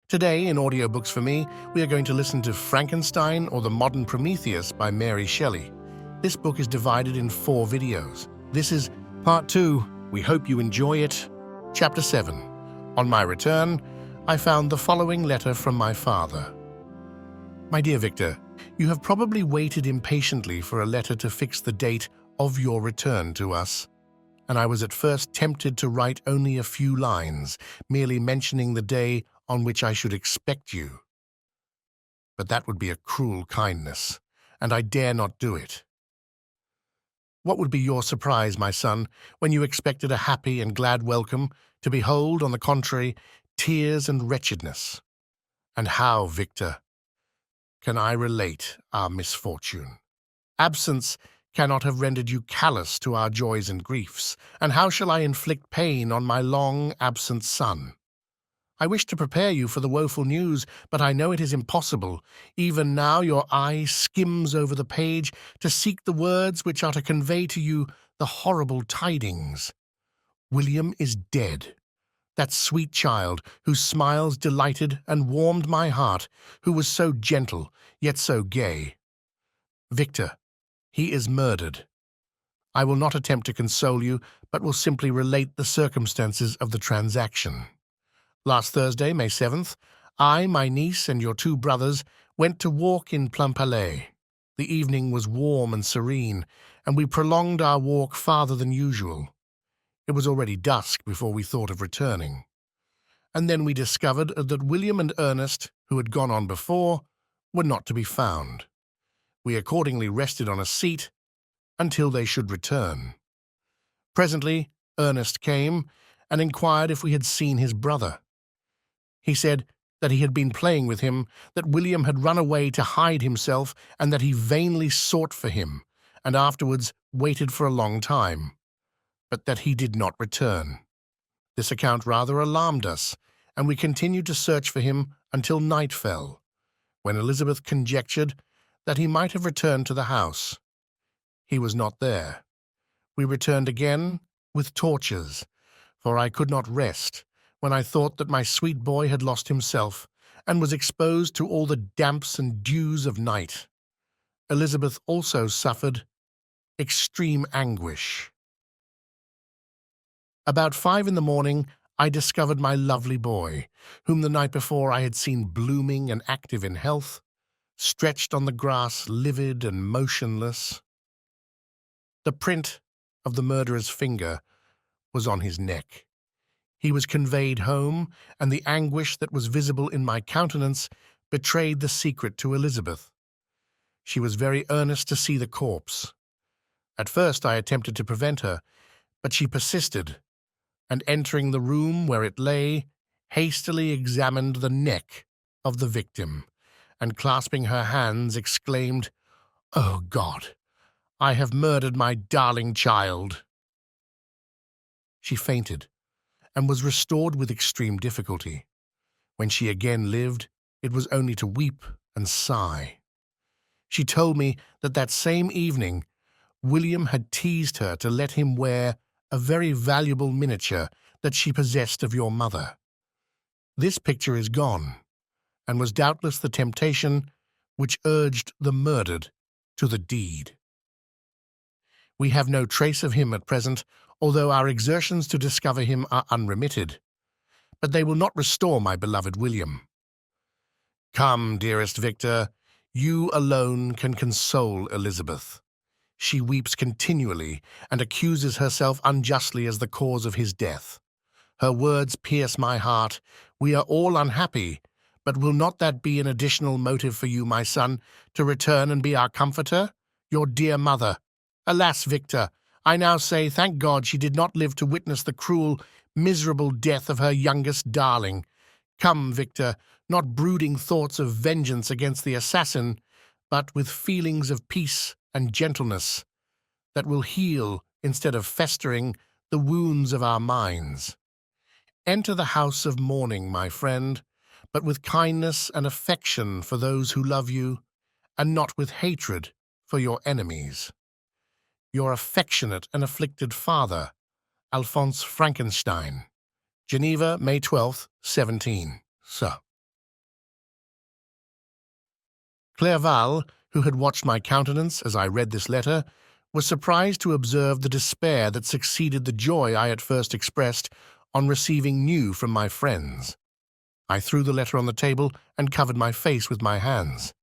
Today, in Audiobooks for Me, we are going to listen to Frankenstein or the Modern Prometheus by Mary Shelley. This book is divided in 4 videos. This is Part 2. We hope you enjoy it. Chapter 7. On my return, I found the following letter from my father. My dear Victor, you have probably waited impatiently for a letter to fix the date of your return to us, and I was at first tempted to write only a few lines, merely mentioning the day on which I should expect you. But that would be a cruel kindness, and I dare not do it. What would be your surprise, my son, when you expected a happy and glad welcome, to behold, on the contrary, tears and wretchedness? And how, Victor, can I relate our misfortune? Absence cannot have rendered you callous to our joys and griefs, and how shall I inflict pain on my long-absent son? I wish to prepare you for the woeful news, but I know it is impossible. Even now your eye skims over the page to seek the words which are to convey to you the horrible tidings. William is dead. That sweet child, whose smiles delighted and warmed my heart, who was so gentle, yet so gay. Victor, he is murdered. I will not attempt to console you, but will simply relate the circumstances of the transaction. Last Thursday, May 7th, I, my niece, and your 2 brothers went to walk in Plainpalais. The evening was warm and serene, and we prolonged our walk farther than usual. It was already dusk before we thought of returning. And then we discovered that William and Ernest, who had gone on before, were not to be found. We accordingly rested on a seat until they should return. Presently, Ernest came and inquired if we had seen his brother. He said that he had been playing with him, that William had run away to hide himself, and that he vainly sought for him, and afterwards waited for a long time, but that he did not return. This account rather alarmed us, and we continued to search for him until night fell, when Elizabeth conjectured that he might have returned to the house. He was not there. We returned again with torches, for I could not rest when I thought that my sweet boy had lost himself and was exposed to all the damps and dews of night. Elizabeth also suffered extreme anguish. About 5 in the morning, I discovered my lovely boy, whom the night before I had seen blooming and active in health, stretched on the grass, livid and motionless. The print of the murderer's finger was on his neck. He was conveyed home, and the anguish that was visible in my countenance betrayed the secret to Elizabeth. She was very earnest to see the corpse. At first I attempted to prevent her, but she persisted, and entering the room where it lay, hastily examined the neck of the victim, and clasping her hands exclaimed, "Oh God, I have murdered my darling child." She fainted, and was restored with extreme difficulty. When she again lived, it was only to weep and sigh. She told me that same evening William had teased her to let him wear a very valuable miniature that she possessed of your mother. This picture is gone, and was doubtless the temptation which urged the murdered to the deed. We have no trace of him at present, although our exertions to discover him are unremitted. But they will not restore my beloved William. Come, dearest Victor, you alone can console Elizabeth. She weeps continually and accuses herself unjustly as the cause of his death. Her words pierce my heart. We are all unhappy, but will not that be an additional motive for you, my son, to return and be our comforter, your dear mother? Alas, Victor, I now say, thank God she did not live to witness the cruel, miserable death of her youngest darling. Come, Victor, not brooding thoughts of vengeance against the assassin, but with feelings of peace and gentleness that will heal, instead of festering, the wounds of our minds. Enter the house of mourning, my friend, but with kindness and affection for those who love you, and not with hatred for your enemies. Your affectionate and afflicted father, Alphonse Frankenstein. Geneva, May 12th, 17. Sir. Clerval, who had watched my countenance as I read this letter, was surprised to observe the despair that succeeded the joy I at first expressed on receiving news from my friends. I threw the letter on the table and covered my face with my hands.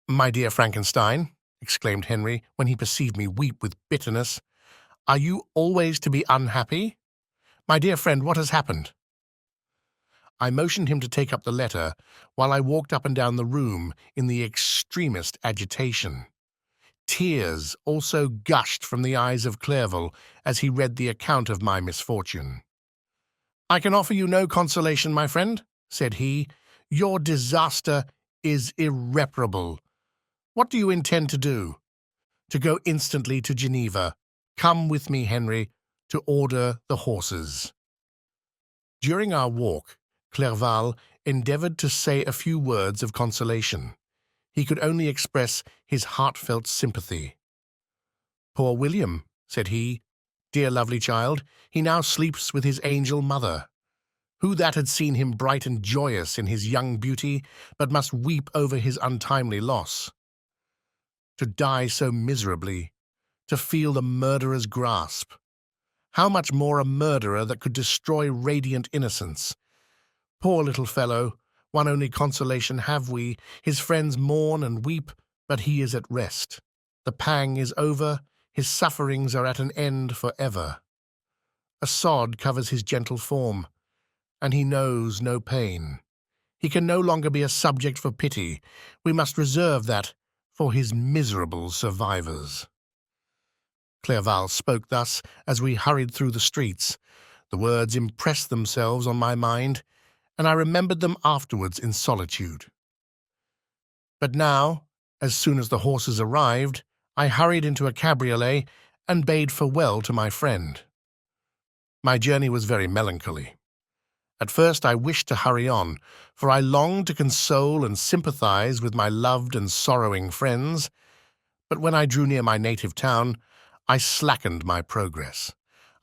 "My dear Frankenstein," exclaimed Henry when he perceived me weep with bitterness, "are you always to be unhappy? My dear friend, what has happened?" I motioned him to take up the letter while I walked up and down the room in the extremest agitation. Tears also gushed from the eyes of Clerval as he read the account of my misfortune. "I can offer you no consolation, my friend," said he. "Your disaster is irreparable. What do you intend to do?" "To go instantly to Geneva. Come with me, Henry, to order the horses." During our walk, Clerval endeavored to say a few words of consolation. He could only express his heartfelt sympathy. "Poor William," said he, "dear lovely child, he now sleeps with his angel mother. Who that had seen him bright and joyous in his young beauty, but must weep over his untimely loss? To die so miserably, to feel the murderer's grasp. How much more a murderer that could destroy radiant innocence? Poor little fellow, one only consolation have we, his friends mourn and weep, but he is at rest. The pang is over, his sufferings are at an end for ever. A sod covers his gentle form, and he knows no pain. He can no longer be a subject for pity. We must reserve that for his miserable survivors." Clerval spoke thus as we hurried through the streets. The words impressed themselves on my mind, and I remembered them afterwards in solitude. But now, as soon as the horses arrived, I hurried into a cabriolet and bade farewell to my friend. My journey was very melancholy. At first I wished to hurry on, for I longed to console and sympathize with my loved and sorrowing friends, but when I drew near my native town, I slackened my progress.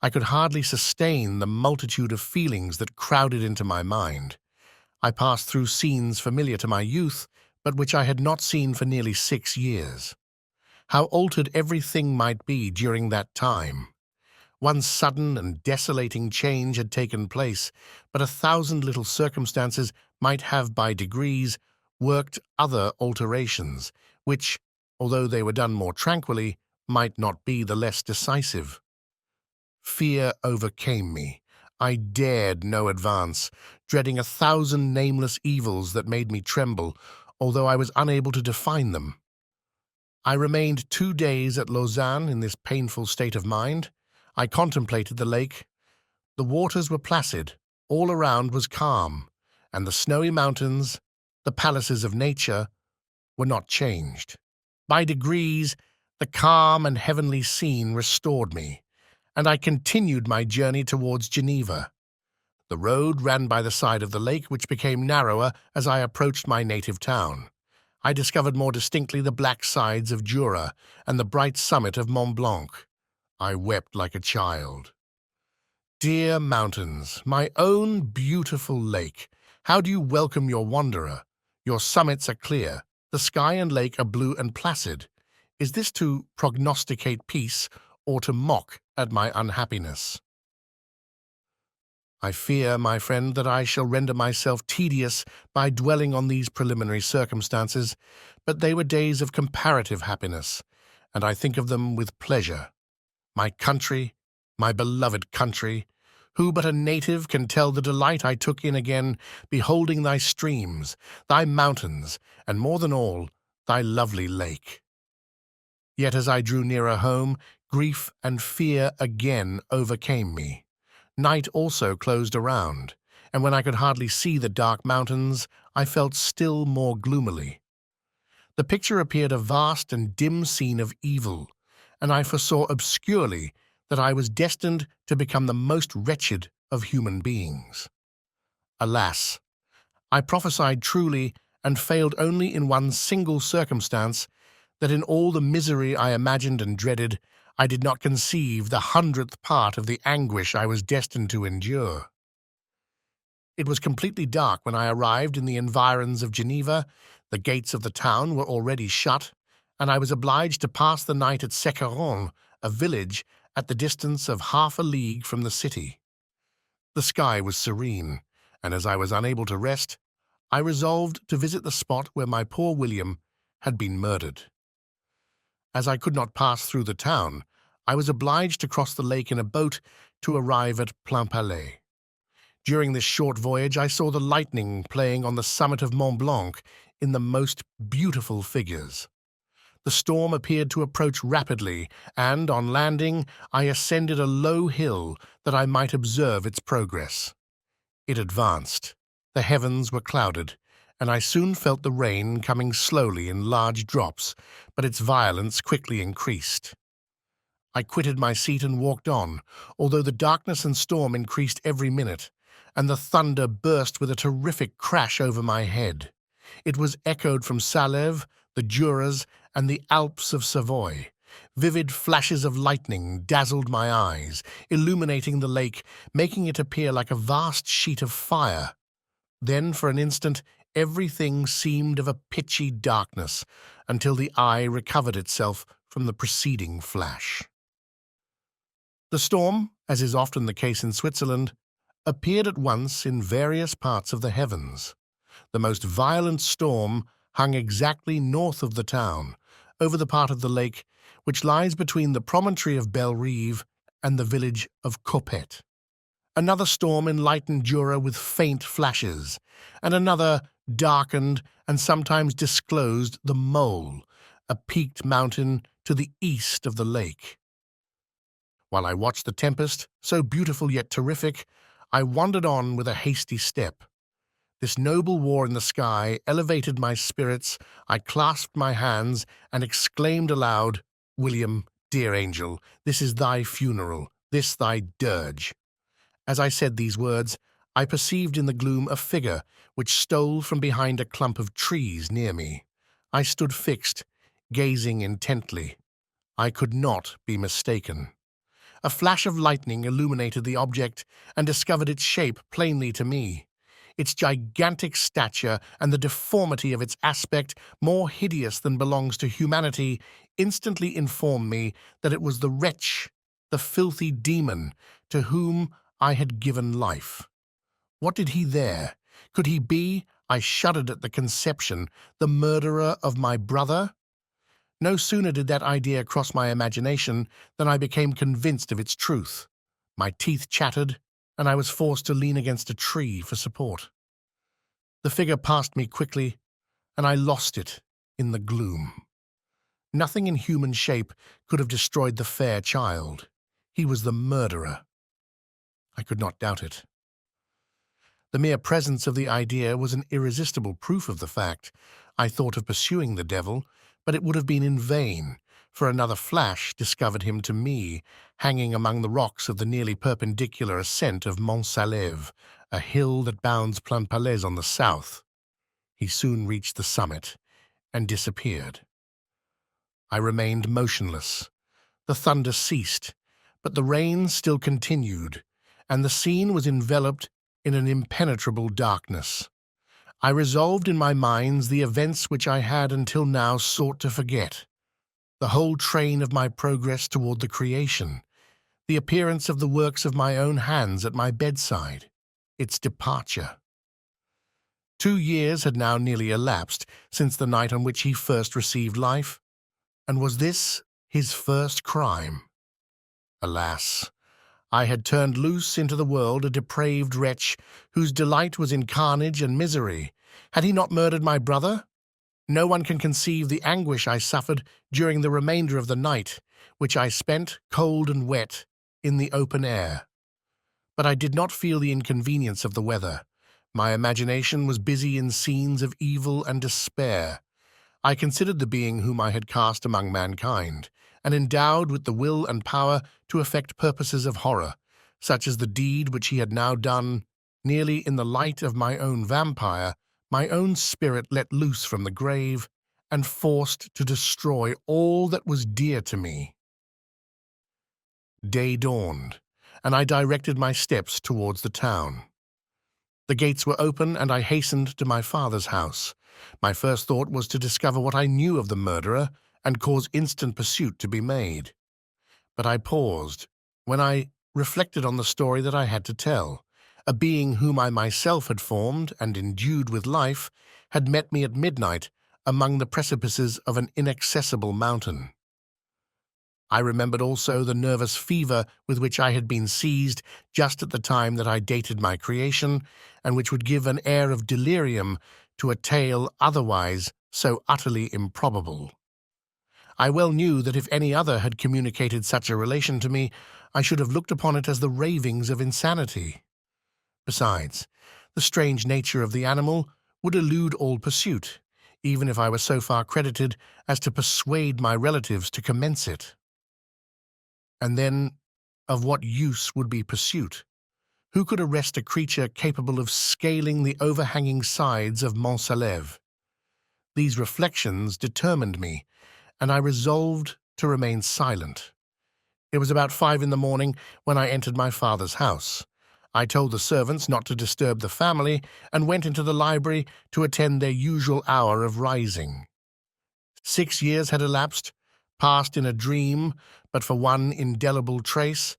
I could hardly sustain the multitude of feelings that crowded into my mind. I passed through scenes familiar to my youth, but which I had not seen for nearly 6 years. How altered everything might be during that time! One sudden and desolating change had taken place, but 1,000 little circumstances might have by degrees worked other alterations, which, although they were done more tranquilly, might not be the less decisive. Fear overcame me. I dared no advance, dreading 1,000 nameless evils that made me tremble, although I was unable to define them. I remained 2 days at Lausanne in this painful state of mind. I contemplated the lake. The waters were placid, all around was calm, and the snowy mountains, the palaces of nature, were not changed. By degrees, the calm and heavenly scene restored me, and I continued my journey towards Geneva. The road ran by the side of the lake, which became narrower as I approached my native town. I discovered more distinctly the black sides of Jura and the bright summit of Mont Blanc. I wept like a child. Dear mountains, my own beautiful lake, how do you welcome your wanderer? Your summits are clear, the sky and lake are blue and placid. Is this to prognosticate peace, or to mock at my unhappiness? I fear, my friend, that I shall render myself tedious by dwelling on these preliminary circumstances, but they were days of comparative happiness, and I think of them with pleasure. My country, my beloved country, who but a native can tell the delight I took in again beholding thy streams, thy mountains, and more than all, thy lovely lake. Yet as I drew nearer home, grief and fear again overcame me. Night also closed around, and when I could hardly see the dark mountains, I felt still more gloomily. The picture appeared a vast and dim scene of evil, and I foresaw obscurely that I was destined to become the most wretched of human beings. Alas, I prophesied truly and failed only in one single circumstance, that in all the misery I imagined and dreaded, I did not conceive the 100th part of the anguish I was destined to endure. It was completely dark when I arrived in the environs of Geneva. The gates of the town were already shut, and I was obliged to pass the night at Secaron, a village at the distance of half a league from the city. The sky was serene, and as I was unable to rest, I resolved to visit the spot where my poor William had been murdered. As I could not pass through the town, I was obliged to cross the lake in a boat to arrive at Plainpalais. During this short voyage, I saw the lightning playing on the summit of Mont Blanc in the most beautiful figures. The storm appeared to approach rapidly, and, on landing, I ascended a low hill that I might observe its progress. It advanced. The heavens were clouded, and I soon felt the rain coming slowly in large drops, but its violence quickly increased. I quitted my seat and walked on, although the darkness and storm increased every minute, and the thunder burst with a terrific crash over my head. It was echoed from Salève, the Juras, and the Alps of Savoy. Vivid flashes of lightning dazzled my eyes, illuminating the lake, making it appear like a vast sheet of fire. Then, for an instant, everything seemed of a pitchy darkness, until the eye recovered itself from the preceding flash. The storm, as is often the case in Switzerland, appeared at once in various parts of the heavens. The most violent storm hung exactly north of the town, over the part of the lake which lies between the promontory of Belle-Rive and the village of Coppet. Another storm enlightened Jura with faint flashes, and another darkened and sometimes disclosed the Mole, a peaked mountain to the east of the lake. While I watched the tempest, so beautiful yet terrific, I wandered on with a hasty step. This noble war in the sky elevated my spirits. I clasped my hands and exclaimed aloud, "William, dear angel, this is thy funeral, this thy dirge." As I said these words, I perceived in the gloom a figure which stole from behind a clump of trees near me. I stood fixed, gazing intently. I could not be mistaken. A flash of lightning illuminated the object and discovered its shape plainly to me. Its gigantic stature and the deformity of its aspect, more hideous than belongs to humanity, instantly informed me that it was the wretch, the filthy demon, to whom I had given life. What did he there? Could he be, I shuddered at the conception, the murderer of my brother? No sooner did that idea cross my imagination than I became convinced of its truth. My teeth chattered, and I was forced to lean against a tree for support. The figure passed me quickly, and I lost it in the gloom. Nothing in human shape could have destroyed the fair child. He was the murderer. I could not doubt it. The mere presence of the idea was an irresistible proof of the fact. I thought of pursuing the devil, but it would have been in vain, for another flash discovered him to me, hanging among the rocks of the nearly perpendicular ascent of Mont Salève, a hill that bounds Plainpalais on the south. He soon reached the summit and disappeared. I remained motionless. The thunder ceased, but the rain still continued, and the scene was enveloped in an impenetrable darkness. I resolved in my mind the events which I had until now sought to forget. The whole train of my progress toward the creation, the appearance of the works of my own hands at my bedside, its departure. 2 years had now nearly elapsed since the night on which he first received life, and was this his first crime? Alas! I had turned loose into the world a depraved wretch whose delight was in carnage and misery. Had he not murdered my brother? No one can conceive the anguish I suffered during the remainder of the night, which I spent, cold and wet, in the open air. But I did not feel the inconvenience of the weather. My imagination was busy in scenes of evil and despair. I considered the being whom I had cast among mankind, and endowed with the will and power to effect purposes of horror, such as the deed which he had now done, nearly in the light of my own vampire, my own spirit let loose from the grave, and forced to destroy all that was dear to me. Day dawned, and I directed my steps towards the town. The gates were open, and I hastened to my father's house. My first thought was to discover what I knew of the murderer and cause instant pursuit to be made. But I paused when I reflected on the story that I had to tell. A being whom I myself had formed and endued with life had met me at midnight among the precipices of an inaccessible mountain. I remembered also the nervous fever with which I had been seized just at the time that I dated my creation, and which would give an air of delirium to a tale otherwise so utterly improbable. I well knew that if any other had communicated such a relation to me, I should have looked upon it as the ravings of insanity. Besides, the strange nature of the animal would elude all pursuit, even if I were so far credited as to persuade my relatives to commence it. And then, of what use would be pursuit? Who could arrest a creature capable of scaling the overhanging sides of Mont Salève? These reflections determined me, and I resolved to remain silent. It was about 5 in the morning when I entered my father's house. I told the servants not to disturb the family and went into the library to attend their usual hour of rising. 6 years had elapsed, passed in a dream, but for one indelible trace,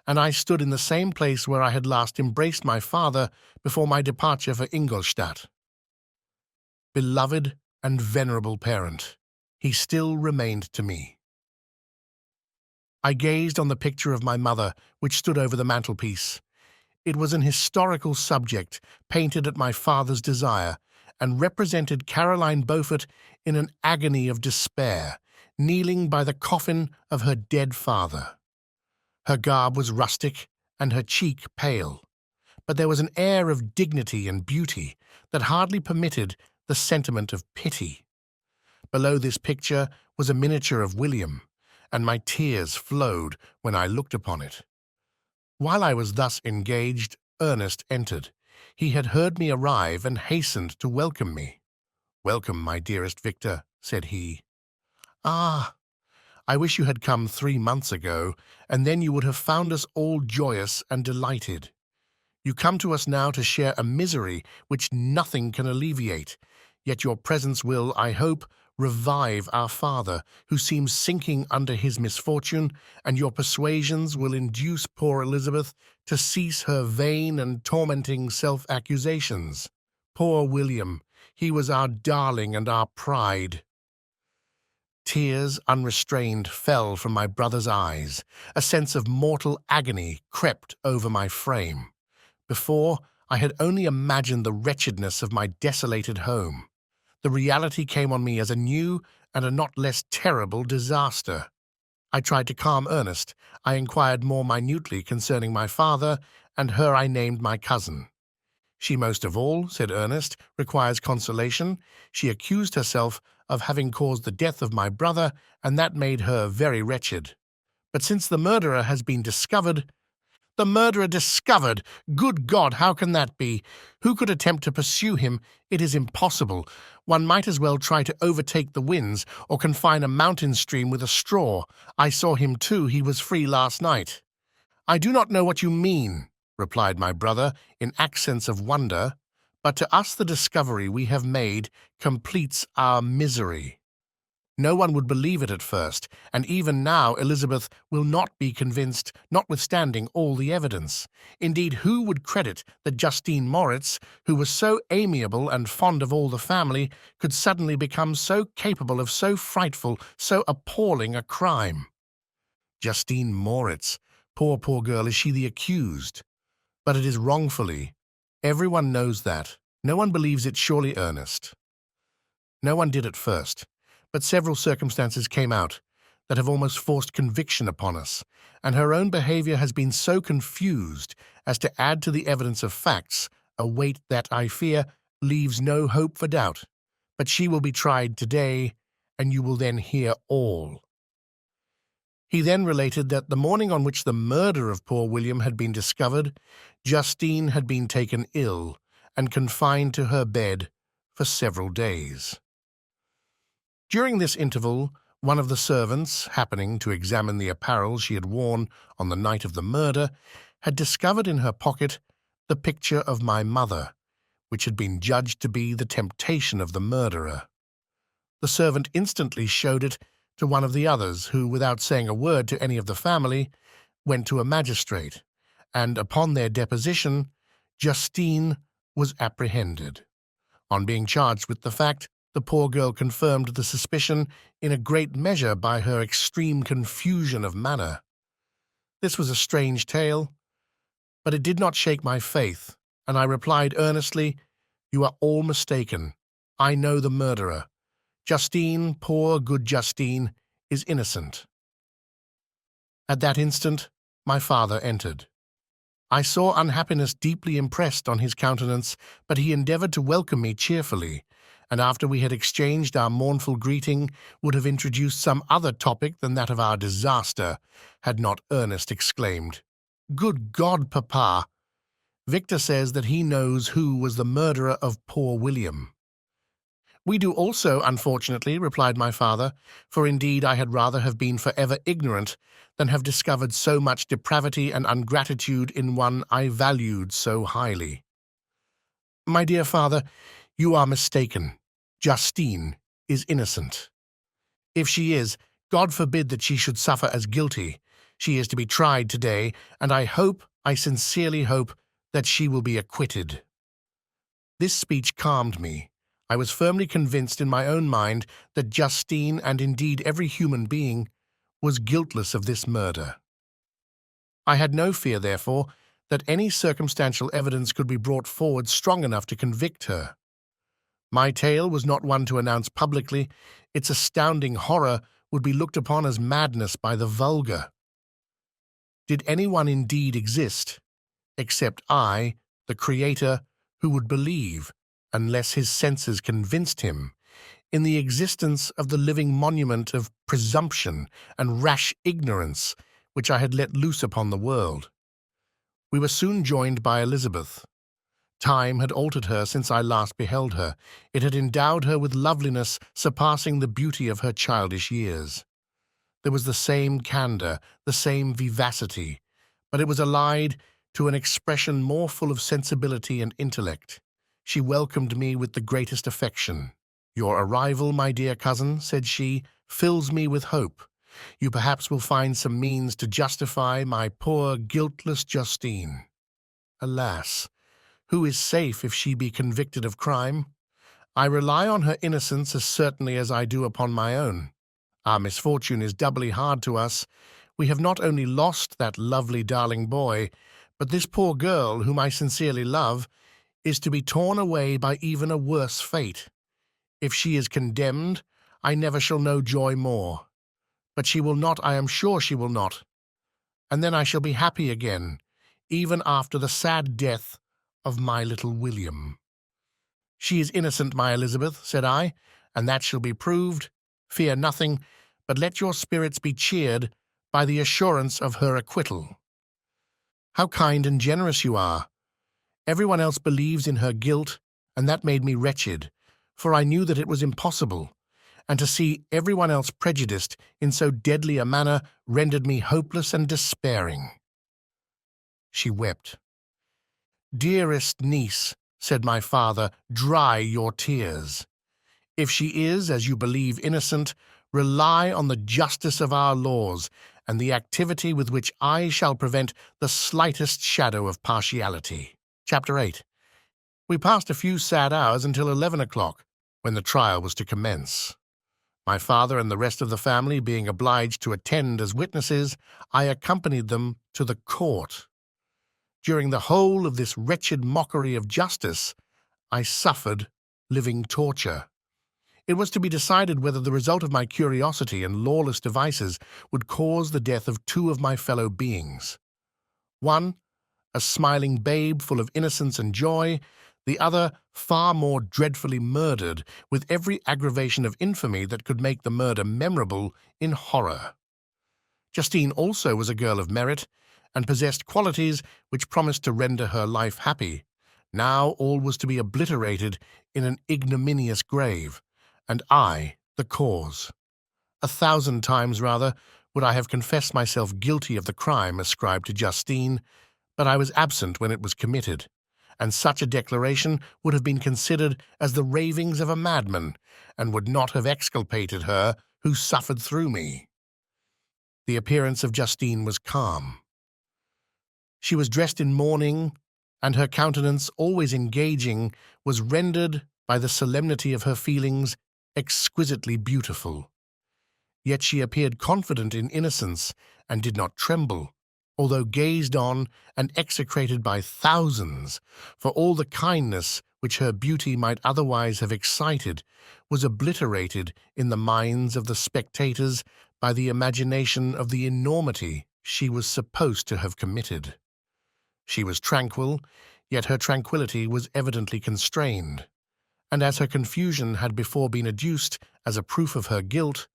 and I stood in the same place where I had last embraced my father before my departure for Ingolstadt. Beloved and venerable parent, he still remained to me. I gazed on the picture of my mother, which stood over the mantelpiece. It was an historical subject, painted at my father's desire, and represented Caroline Beaufort in an agony of despair, kneeling by the coffin of her dead father. Her garb was rustic and her cheek pale, but there was an air of dignity and beauty that hardly permitted the sentiment of pity. Below this picture was a miniature of William, and my tears flowed when I looked upon it. While I was thus engaged, Ernest entered. He had heard me arrive and hastened to welcome me. "Welcome, my dearest Victor," said he. "Ah, I wish you had come 3 months ago, and then you would have found us all joyous and delighted. You come to us now to share a misery which nothing can alleviate, yet your presence will, I hope, revive our father, who seems sinking under his misfortune, and your persuasions will induce poor Elizabeth to cease her vain and tormenting self-accusations. Poor William, he was our darling and our pride." Tears, unrestrained, fell from my brother's eyes. A sense of mortal agony crept over my frame. Before, I had only imagined the wretchedness of my desolated home. The reality came on me as a new and a not less terrible disaster. I tried to calm Ernest. I inquired more minutely concerning my father, and her I named my cousin. "She most of all," said Ernest, "requires consolation. She accused herself of having caused the death of my brother, and that made her very wretched. But since the murderer has been discovered—" "The murderer discovered! Good God, how can that be? Who could attempt to pursue him? It is impossible. One might as well try to overtake the winds or confine a mountain stream with a straw. I saw him too. He was free last night." "I do not know what you mean," replied my brother in accents of wonder, "but to us the discovery we have made completes our misery. No one would believe it at first, and even now Elizabeth will not be convinced, notwithstanding all the evidence. Indeed, who would credit that Justine Moritz, who was so amiable and fond of all the family, could suddenly become so capable of so frightful, so appalling a crime? Justine Moritz, poor girl, is she the accused? But it is wrongfully. Everyone knows that. No one believes it, surely, Ernest?" "No one did at first. But several circumstances came out that have almost forced conviction upon us, and her own behavior has been so confused as to add to the evidence of facts a weight that, I fear, leaves no hope for doubt. But she will be tried today, and you will then hear all." He then related that the morning on which the murder of poor William had been discovered, Justine had been taken ill and confined to her bed for several days. During this interval, one of the servants, happening to examine the apparel she had worn on the night of the murder, had discovered in her pocket the picture of my mother, which had been judged to be the temptation of the murderer. The servant instantly showed it to one of the others, who, without saying a word to any of the family, went to a magistrate, and upon their deposition, Justine was apprehended. On being charged with the fact, the poor girl confirmed the suspicion in a great measure by her extreme confusion of manner. This was a strange tale, but it did not shake my faith, and I replied earnestly, "You are all mistaken. I know the murderer. Justine, poor good Justine, is innocent." At that instant, my father entered. I saw unhappiness deeply impressed on his countenance, but he endeavored to welcome me cheerfully, and after we had exchanged our mournful greeting, would have introduced some other topic than that of our disaster, had not Ernest exclaimed, "Good God, Papa! Victor says that he knows who was the murderer of poor William." "We do also, unfortunately," replied my father, "for indeed I had rather have been forever ignorant than have discovered so much depravity and ingratitude in one I valued so highly." "My dear father, you are mistaken. Justine is innocent. If she is, God forbid that she should suffer as guilty. She is to be tried today, and I sincerely hope, that she will be acquitted." This speech calmed me. I was firmly convinced in my own mind that Justine, and indeed every human being, was guiltless of this murder. I had no fear, therefore, that any circumstantial evidence could be brought forward strong enough to convict her. My tale was not one to announce publicly. Its astounding horror would be looked upon as madness by the vulgar. Did anyone indeed exist, except I, the Creator, who would believe, unless his senses convinced him, in the existence of the living monument of presumption and rash ignorance which I had let loose upon the world? We were soon joined by Elizabeth. Time had altered her since I last beheld her. It had endowed her with loveliness surpassing the beauty of her childish years. There was the same candor, the same vivacity, but it was allied to an expression more full of sensibility and intellect. She welcomed me with the greatest affection. "Your arrival, my dear cousin," said she, "fills me with hope. You perhaps will find some means to justify my poor, guiltless Justine. Alas! Who is safe if she be convicted of crime? I rely on her innocence as certainly as I do upon my own. Our misfortune is doubly hard to us. We have not only lost that lovely darling boy, but this poor girl, whom I sincerely love, is to be torn away by even a worse fate. If she is condemned, I never shall know joy more. But she will not, I am sure she will not. And then I shall be happy again, even after the sad death of my little William." "She is innocent, my Elizabeth," said I, "and that shall be proved. Fear nothing, but let your spirits be cheered by the assurance of her acquittal." "How kind and generous you are! Everyone else believes in her guilt, and that made me wretched, for I knew that it was impossible, and to see everyone else prejudiced in so deadly a manner rendered me hopeless and despairing." She wept. "Dearest niece," said my father, "dry your tears. If she is, as you believe, innocent, rely on the justice of our laws and the activity with which I shall prevent the slightest shadow of partiality." Chapter 8. We passed a few sad hours until 11 o'clock, when the trial was to commence. My father and the rest of the family being obliged to attend as witnesses, I accompanied them to the court. During the whole of this wretched mockery of justice, I suffered living torture. It was to be decided whether the result of my curiosity and lawless devices would cause the death of two of my fellow beings. One, a smiling babe full of innocence and joy, the other far more dreadfully murdered, with every aggravation of infamy that could make the murder memorable in horror. Justine also was a girl of merit, and possessed qualities which promised to render her life happy. Now all was to be obliterated in an ignominious grave, and I the cause. 1,000 times rather would I have confessed myself guilty of the crime ascribed to Justine, but I was absent when it was committed, and such a declaration would have been considered as the ravings of a madman, and would not have exculpated her who suffered through me. The appearance of Justine was calm. She was dressed in mourning, and her countenance, always engaging, was rendered by the solemnity of her feelings exquisitely beautiful. Yet she appeared confident in innocence and did not tremble, although gazed on and execrated by thousands, for all the kindness which her beauty might otherwise have excited was obliterated in the minds of the spectators by the imagination of the enormity she was supposed to have committed. She was tranquil, yet her tranquillity was evidently constrained, and as her confusion had before been adduced as a proof of her guilt,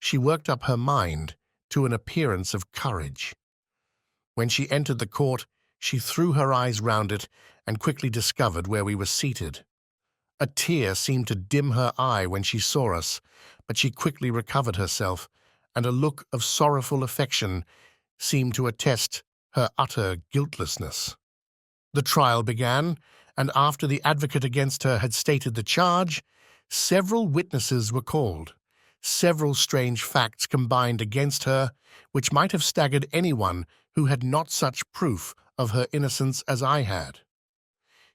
she worked up her mind to an appearance of courage. When she entered the court, she threw her eyes round it and quickly discovered where we were seated. A tear seemed to dim her eye when she saw us, but she quickly recovered herself, and a look of sorrowful affection seemed to attest her utter guiltlessness. The trial began, and after the advocate against her had stated the charge, several witnesses were called. Several strange facts combined against her, which might have staggered anyone who had not such proof of her innocence as I had.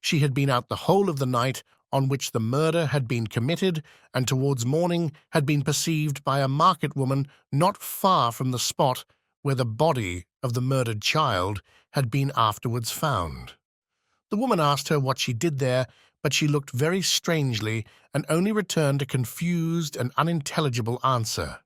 She had been out the whole of the night on which the murder had been committed, and towards morning had been perceived by a market woman not far from the spot where the body of the murdered child had been afterwards found. The woman asked her what she did there, but she looked very strangely and only returned a confused and unintelligible answer.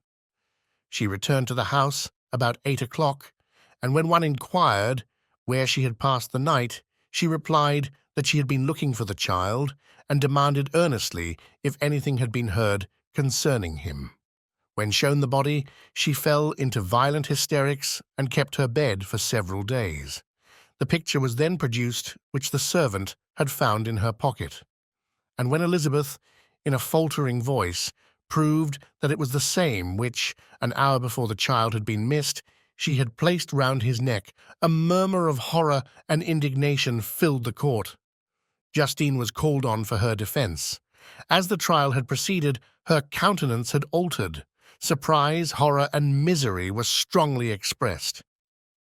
She returned to the house about 8 o'clock, and when one inquired where she had passed the night, she replied that she had been looking for the child and demanded earnestly if anything had been heard concerning him. When shown the body, she fell into violent hysterics and kept her bed for several days. The picture was then produced which the servant had found in her pocket, and when Elizabeth, in a faltering voice, proved that it was the same which, an hour before the child had been missed, she had placed round his neck, a murmur of horror and indignation filled the court. Justine was called on for her defence. As the trial had proceeded, her countenance had altered. Surprise, horror, and misery were strongly expressed.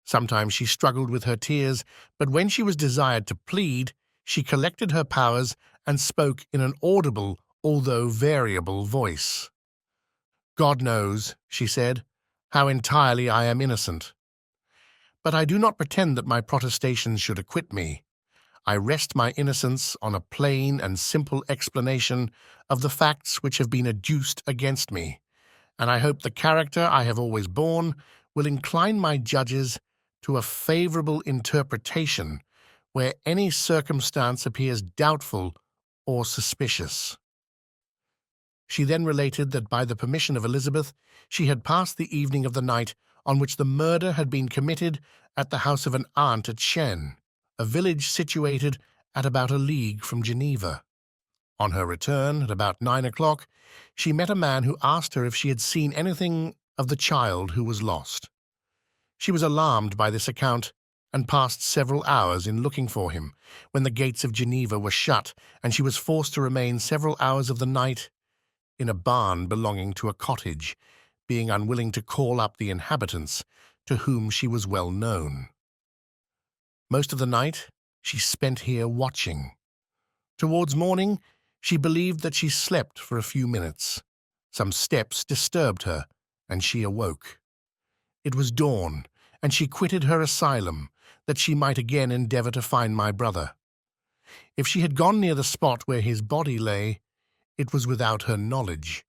Sometimes she struggled with her tears, but when she was desired to plead, she collected her powers and spoke in an audible, although variable, voice. "God knows," she said, "how entirely I am innocent. But I do not pretend that my protestations should acquit me. I rest my innocence on a plain and simple explanation of the facts which have been adduced against me, and I hope the character I have always borne will incline my judges to a favorable interpretation where any circumstance appears doubtful or suspicious." She then related that by the permission of Elizabeth, she had passed the evening of the night on which the murder had been committed at the house of an aunt at Chêne, a village situated at about a league from Geneva. On her return, at about 9 o'clock, she met a man who asked her if she had seen anything of the child who was lost. She was alarmed by this account, and passed several hours in looking for him, when the gates of Geneva were shut, and she was forced to remain several hours of the night in a barn belonging to a cottage, being unwilling to call up the inhabitants, to whom she was well known. Most of the night she spent here watching. Towards morning she believed that she slept for a few minutes. Some steps disturbed her, and she awoke. It was dawn, and she quitted her asylum, that she might again endeavour to find my brother. If she had gone near the spot where his body lay, it was without her knowledge.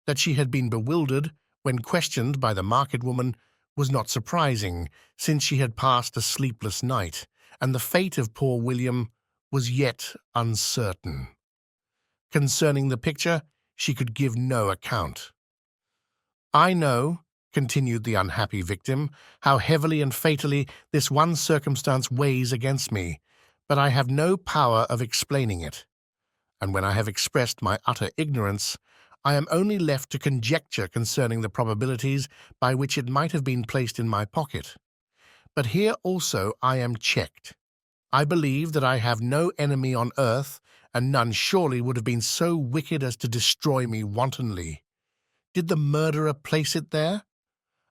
That she had been bewildered when questioned by the market woman was not surprising, since she had passed a sleepless night, and the fate of poor William was yet uncertain. Concerning the picture, she could give no account. "I know," continued the unhappy victim, "how heavily and fatally this one circumstance weighs against me, but I have no power of explaining it. And when I have expressed my utter ignorance, I am only left to conjecture concerning the probabilities by which it might have been placed in my pocket. But here also I am checked. I believe that I have no enemy on earth, and none surely would have been so wicked as to destroy me wantonly. Did the murderer place it there?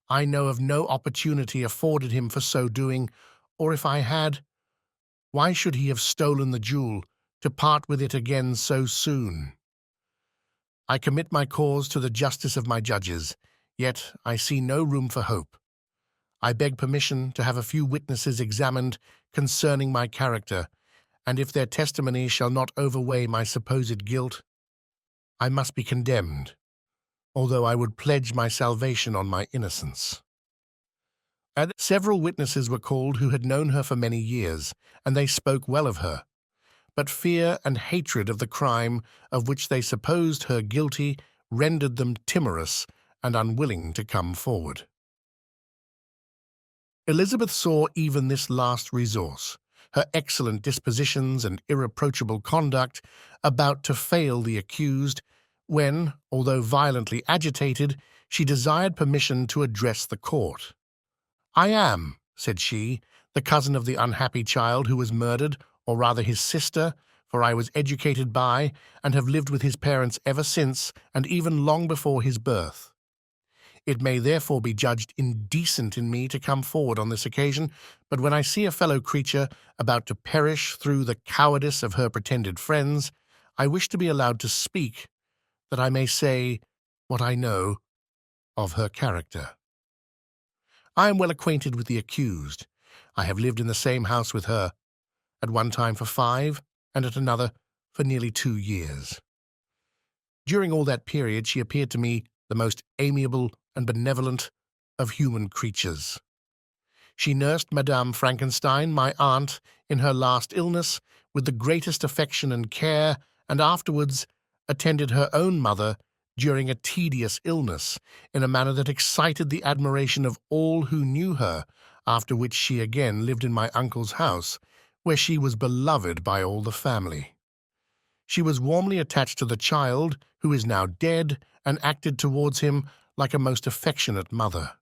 I know of no opportunity afforded him for so doing, or if I had, why should he have stolen the jewel, to part with it again so soon? I commit my cause to the justice of my judges, yet I see no room for hope. I beg permission to have a few witnesses examined concerning my character, and if their testimony shall not overweigh my supposed guilt, I must be condemned, although I would pledge my salvation on my innocence. And several witnesses were called who had known her for many years, and they spoke well of her. But fear and hatred of the crime of which they supposed her guilty rendered them timorous and unwilling to come forward. Elizabeth saw even this last resource, her excellent dispositions and irreproachable conduct, about to fail the accused, when, although violently agitated, she desired permission to address the court. "I am," said she, "the cousin of the unhappy child who was murdered, or rather his sister, for I was educated by and have lived with his parents ever since, and even long before his birth. It may therefore be judged indecent in me to come forward on this occasion, but when I see a fellow creature about to perish through the cowardice of her pretended friends, I wish to be allowed to speak, that I may say what I know of her character. I am well acquainted with the accused. I have lived in the same house with her, at one time for 5, and at another for nearly 2 years. During all that period she appeared to me the most amiable and benevolent of human creatures. She nursed Madame Frankenstein, my aunt, in her last illness with the greatest affection and care, and afterwards attended her own mother during a tedious illness in a manner that excited the admiration of all who knew her, after which she again lived in my uncle's house, where she was beloved by all the family. She was warmly attached to the child, who is now dead, and acted towards him like a most affectionate mother.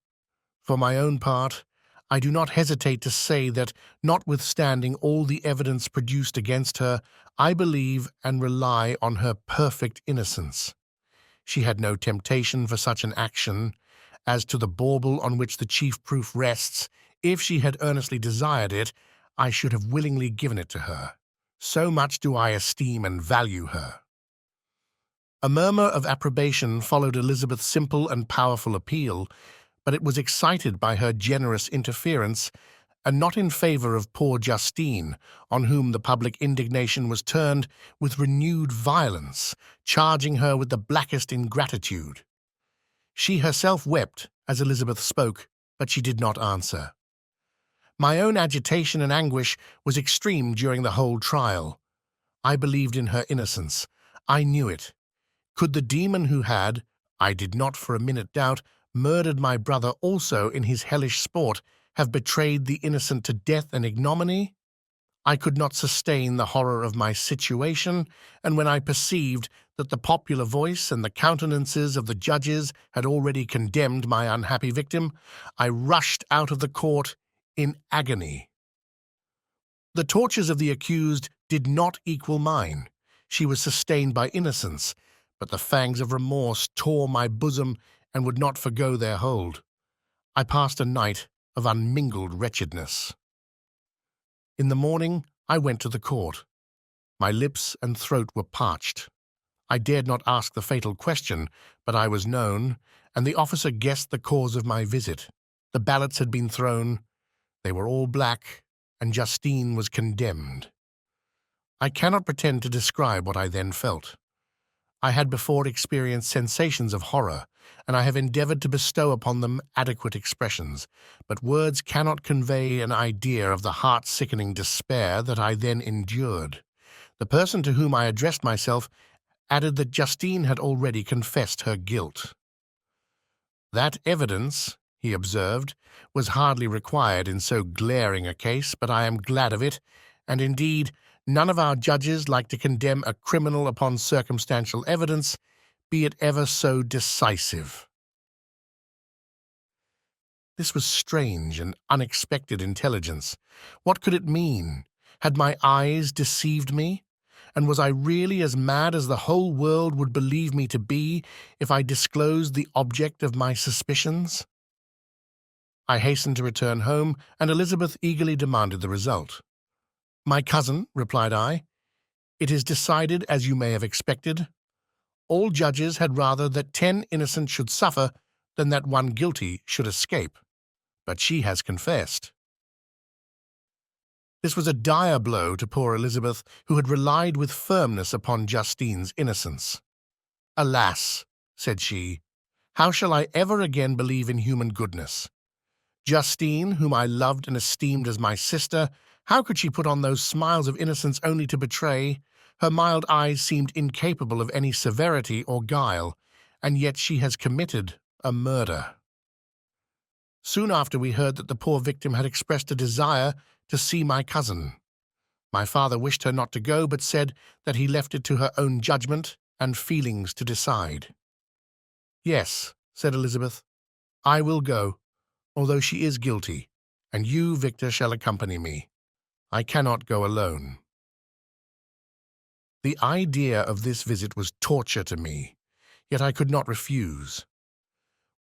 For my own part, I do not hesitate to say that, notwithstanding all the evidence produced against her, I believe and rely on her perfect innocence. She had no temptation for such an action. As to the bauble on which the chief proof rests, if she had earnestly desired it, I should have willingly given it to her. So much do I esteem and value her." A murmur of approbation followed Elizabeth's simple and powerful appeal, but it was excited by her generous interference, and not in favor of poor Justine, on whom the public indignation was turned with renewed violence, charging her with the blackest ingratitude. She herself wept as Elizabeth spoke, but she did not answer. My own agitation and anguish was extreme during the whole trial. I believed in her innocence. I knew it. Could the demon who had, I did not for a minute doubt, murdered my brother also in his hellish sport, have betrayed the innocent to death and ignominy? I could not sustain the horror of my situation, and when I perceived that the popular voice and the countenances of the judges had already condemned my unhappy victim, I rushed out of the court in agony. The tortures of the accused did not equal mine. She was sustained by innocence, but the fangs of remorse tore my bosom and would not forgo their hold. I passed a night of unmingled wretchedness. In the morning I went to the court. My lips and throat were parched. I dared not ask the fatal question, but I was known, and the officer guessed the cause of my visit. The ballots had been thrown. They were all black, and Justine was condemned. I cannot pretend to describe what I then felt. I had before experienced sensations of horror, and I have endeavored to bestow upon them adequate expressions, but words cannot convey an idea of the heart-sickening despair that I then endured. The person to whom I addressed myself added that Justine had already confessed her guilt. "That evidence," he observed, "was hardly required in so glaring a case, but I am glad of it, and indeed none of our judges like to condemn a criminal upon circumstantial evidence, be it ever so decisive." This was strange and unexpected intelligence. What could it mean? Had my eyes deceived me? And was I really as mad as the whole world would believe me to be if I disclosed the object of my suspicions? I hastened to return home, and Elizabeth eagerly demanded the result. "My cousin," replied I, "it is decided as you may have expected. All judges had rather that 10 innocent should suffer than that one guilty should escape. But she has confessed." This was a dire blow to poor Elizabeth, who had relied with firmness upon Justine's innocence. "Alas," said she, "how shall I ever again believe in human goodness? Justine, whom I loved and esteemed as my sister, how could she put on those smiles of innocence only to betray? Her mild eyes seemed incapable of any severity or guile, and yet she has committed a murder." Soon after we heard that the poor victim had expressed a desire to see my cousin. My father wished her not to go, but said that he left it to her own judgment and feelings to decide. "Yes," said Elizabeth, "I will go, although she is guilty, and you, Victor, shall accompany me. I cannot go alone." The idea of this visit was torture to me, yet I could not refuse.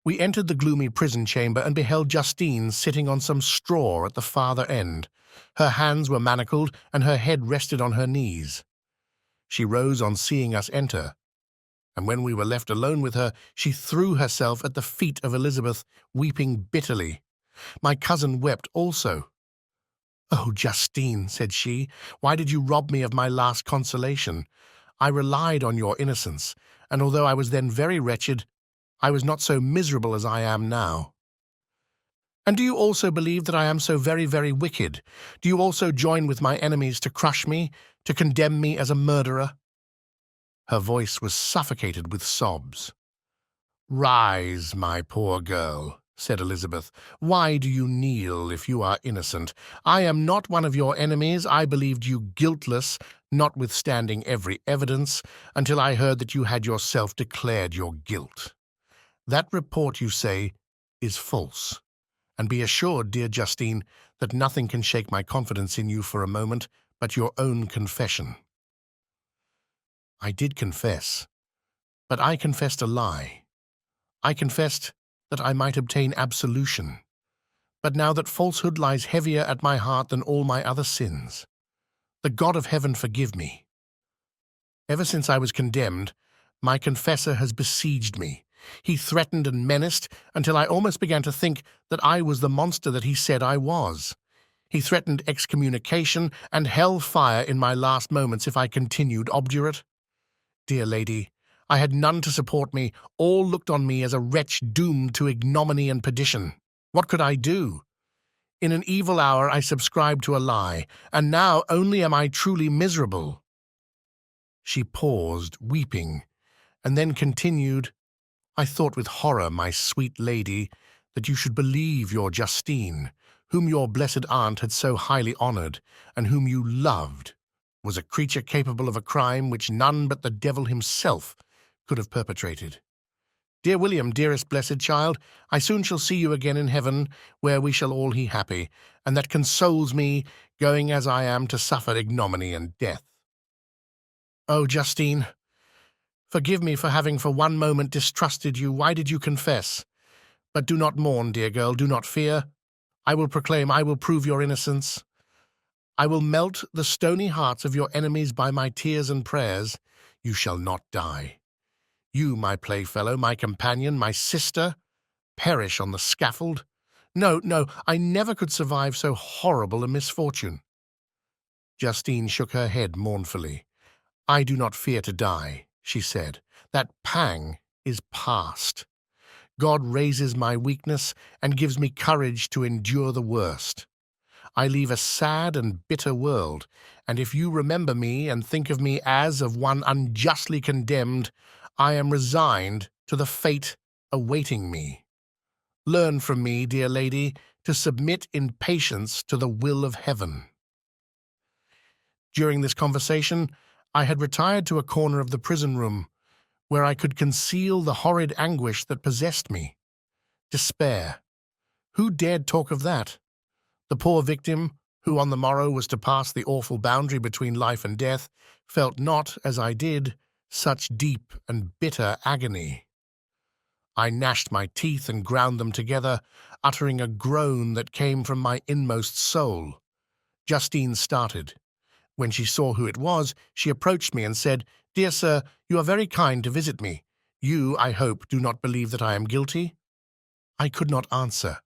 We entered the gloomy prison chamber and beheld Justine sitting on some straw at the farther end. Her hands were manacled, and her head rested on her knees. She rose on seeing us enter, and when we were left alone with her, she threw herself at the feet of Elizabeth, weeping bitterly. My cousin wept also. "Oh, Justine," said she, "why did you rob me of my last consolation? I relied on your innocence, and although I was then very wretched, I was not so miserable as I am now." "And do you also believe that I am so very, very wicked? Do you also join with my enemies to crush me, to condemn me as a murderer?" Her voice was suffocated with sobs. "Rise, my poor girl," said Elizabeth. "Why do you kneel if you are innocent? I am not one of your enemies. I believed you guiltless, notwithstanding every evidence, until I heard that you had yourself declared your guilt. That report, you say, is false. And be assured, dear Justine, that nothing can shake my confidence in you for a moment but your own confession." I did confess, but I confessed a lie. I confessed that I might obtain absolution. But now that falsehood lies heavier at my heart than all my other sins. The God of heaven forgive me. Ever since I was condemned, my confessor has besieged me. He threatened and menaced until I almost began to think that I was the monster that he said I was. He threatened excommunication and hell fire in my last moments if I continued obdurate. Dear lady, I had none to support me. All looked on me as a wretch doomed to ignominy and perdition. What could I do? In an evil hour I subscribed to a lie, and now only am I truly miserable." She paused, weeping, and then continued, "I thought with horror, my sweet lady, that you should believe your Justine, whom your blessed aunt had so highly honored, and whom you loved, was a creature capable of a crime which none but the devil himself could have perpetrated. Dear William, dearest blessed child, I soon shall see you again in heaven, where we shall all be happy, and that consoles me, going as I am to suffer ignominy and death. Oh, Justine, forgive me for having for one moment distrusted you. Why did you confess? But do not mourn, dear girl, do not fear. I will proclaim, I will prove your innocence. I will melt the stony hearts of your enemies by my tears and prayers. You shall not die. You, my playfellow, my companion, my sister, perish on the scaffold. No, no, I never could survive so horrible a misfortune." Justine shook her head mournfully. "I do not fear to die," she said. "That pang is past. God raises my weakness and gives me courage to endure the worst. I leave a sad and bitter world, and if you remember me and think of me as of one unjustly condemned, I am resigned to the fate awaiting me. Learn from me, dear lady, to submit in patience to the will of heaven." During this conversation, I had retired to a corner of the prison room, where I could conceal the horrid anguish that possessed me. Despair. Who dared talk of that? The poor victim who on the morrow was to pass the awful boundary between life and death, felt not, as I did, such deep and bitter agony. I gnashed my teeth and ground them together, uttering a groan that came from my inmost soul. Justine started. When she saw who it was, she approached me and said, "Dear sir, you are very kind to visit me. You, I hope, do not believe that I am guilty?" I could not answer.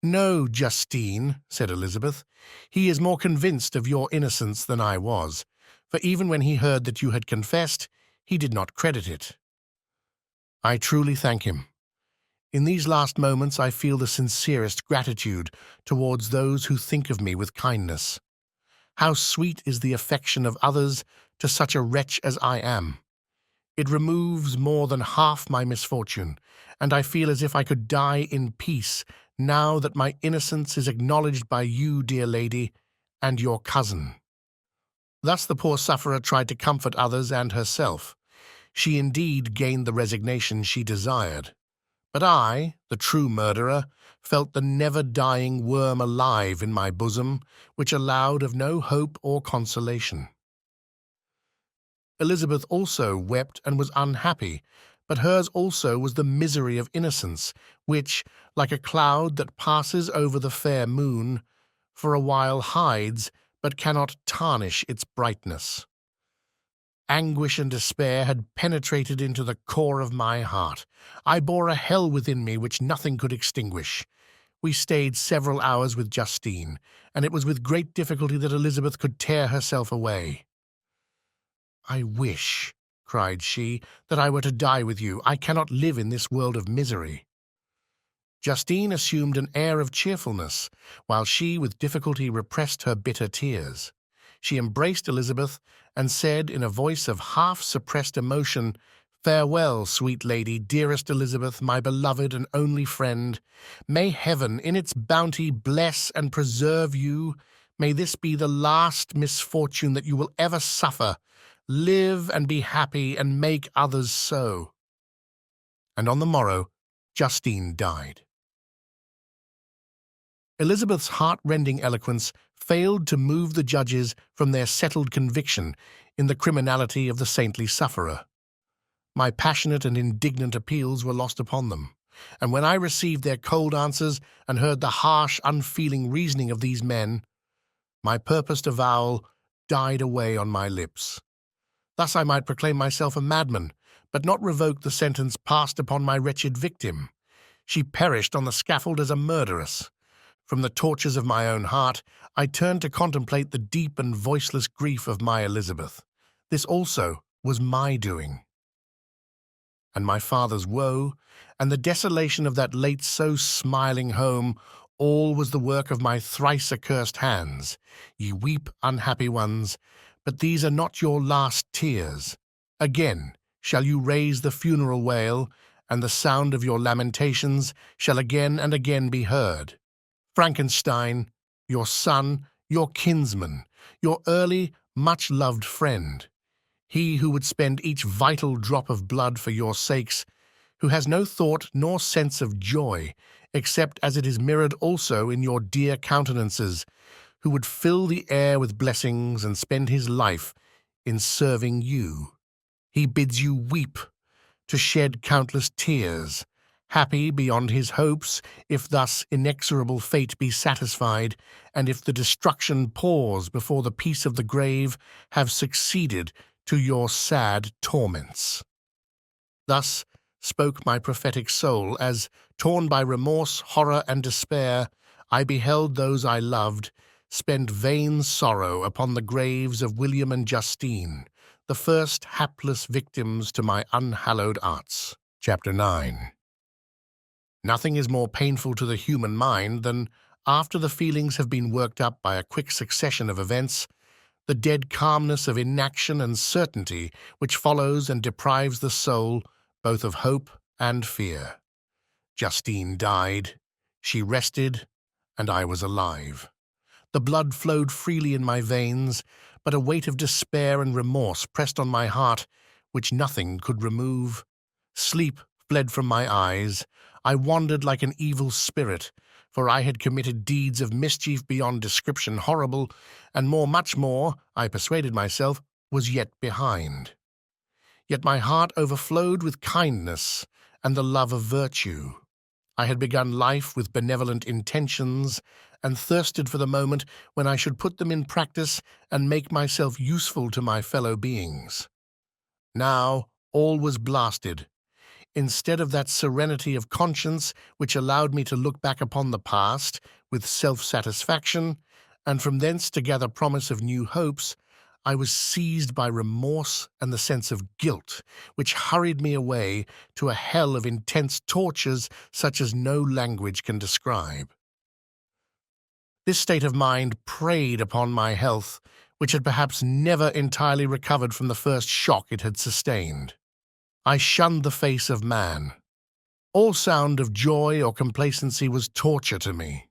"No, Justine," said Elizabeth. "He is more convinced of your innocence than I was, for even when he heard that you had confessed, he did not credit it." I truly thank him. In these last moments I feel the sincerest gratitude towards those who think of me with kindness. How sweet is the affection of others to such a wretch as I am. It removes more than half my misfortune, and I feel as if I could die in peace now that my innocence is acknowledged by you, dear lady, and your cousin. Thus the poor sufferer tried to comfort others and herself. She indeed gained the resignation she desired. But I, the true murderer, felt the never-dying worm alive in my bosom, which allowed of no hope or consolation. Elizabeth also wept and was unhappy, but hers also was the misery of innocence, which, like a cloud that passes over the fair moon, for a while hides, but cannot tarnish its brightness. Anguish and despair had penetrated into the core of my heart. I bore a hell within me which nothing could extinguish. We stayed several hours with Justine, and it was with great difficulty that Elizabeth could tear herself away. "I wish," cried she, "that I were to die with you. I cannot live in this world of misery." Justine assumed an air of cheerfulness, while she with difficulty repressed her bitter tears. She embraced Elizabeth and said in a voice of half-suppressed emotion, "Farewell, sweet lady, dearest Elizabeth, my beloved and only friend. May heaven, in its bounty, bless and preserve you. May this be the last misfortune that you will ever suffer. Live and be happy, and make others so." And on the morrow, Justine died. Elizabeth's heart-rending eloquence failed to move the judges from their settled conviction in the criminality of the saintly sufferer. My passionate and indignant appeals were lost upon them, and when I received their cold answers and heard the harsh, unfeeling reasoning of these men, my purposed avowal died away on my lips. Thus I might proclaim myself a madman, but not revoke the sentence passed upon my wretched victim. She perished on the scaffold as a murderess. From the tortures of my own heart, I turned to contemplate the deep and voiceless grief of my Elizabeth. This also was my doing. And my father's woe, and the desolation of that late so smiling home, all was the work of my thrice-accursed hands. Ye weep, unhappy ones, but these are not your last tears. Again shall you raise the funeral wail, and the sound of your lamentations shall again and again be heard. Frankenstein, your son, your kinsman, your early, much-loved friend, he who would spend each vital drop of blood for your sakes, who has no thought nor sense of joy, except as it is mirrored also in your dear countenances, who would fill the air with blessings and spend his life in serving you. He bids you weep, to shed countless tears, happy beyond his hopes, if thus inexorable fate be satisfied, and if the destruction pause before the peace of the grave have succeeded to your sad torments. Thus spoke my prophetic soul, as, torn by remorse, horror, and despair, I beheld those I loved spend vain sorrow upon the graves of William and Justine, the first hapless victims to my unhallowed arts. Chapter 9. Nothing is more painful to the human mind than, after the feelings have been worked up by a quick succession of events, the dead calmness of inaction and certainty which follows and deprives the soul both of hope and fear. Justine died, she rested, and I was alive. The blood flowed freely in my veins, but a weight of despair and remorse pressed on my heart, which nothing could remove. Sleep fled from my eyes. I wandered like an evil spirit, for I had committed deeds of mischief beyond description horrible, and much more, I persuaded myself, was yet behind. Yet my heart overflowed with kindness and the love of virtue. I had begun life with benevolent intentions and thirsted for the moment when I should put them in practice and make myself useful to my fellow beings. Now all was blasted. Instead of that serenity of conscience which allowed me to look back upon the past with self-satisfaction, and from thence to gather promise of new hopes, I was seized by remorse and the sense of guilt, which hurried me away to a hell of intense tortures such as no language can describe. This state of mind preyed upon my health, which had perhaps never entirely recovered from the first shock it had sustained. I shunned the face of man. All sound of joy or complacency was torture to me.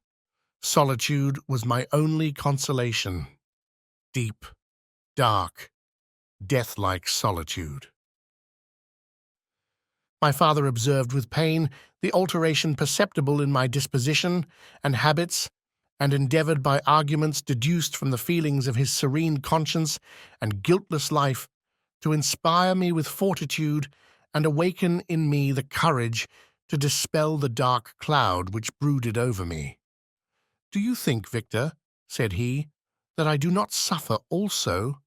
Solitude was my only consolation. Deep, dark, death-like solitude. My father observed with pain the alteration perceptible in my disposition and habits, and endeavored by arguments deduced from the feelings of his serene conscience and guiltless life to inspire me with fortitude and awaken in me the courage to dispel the dark cloud which brooded over me. "Do you think, Victor," said he, "that I do not suffer also?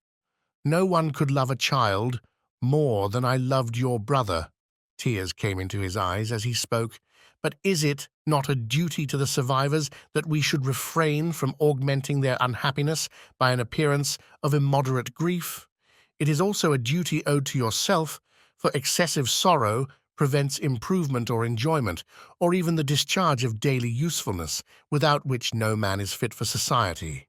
No one could love a child more than I loved your brother." Tears came into his eyes as he spoke. "But is it not a duty to the survivors that we should refrain from augmenting their unhappiness by an appearance of immoderate grief? It is also a duty owed to yourself, for excessive sorrow prevents improvement or enjoyment, or even the discharge of daily usefulness, without which no man is fit for society."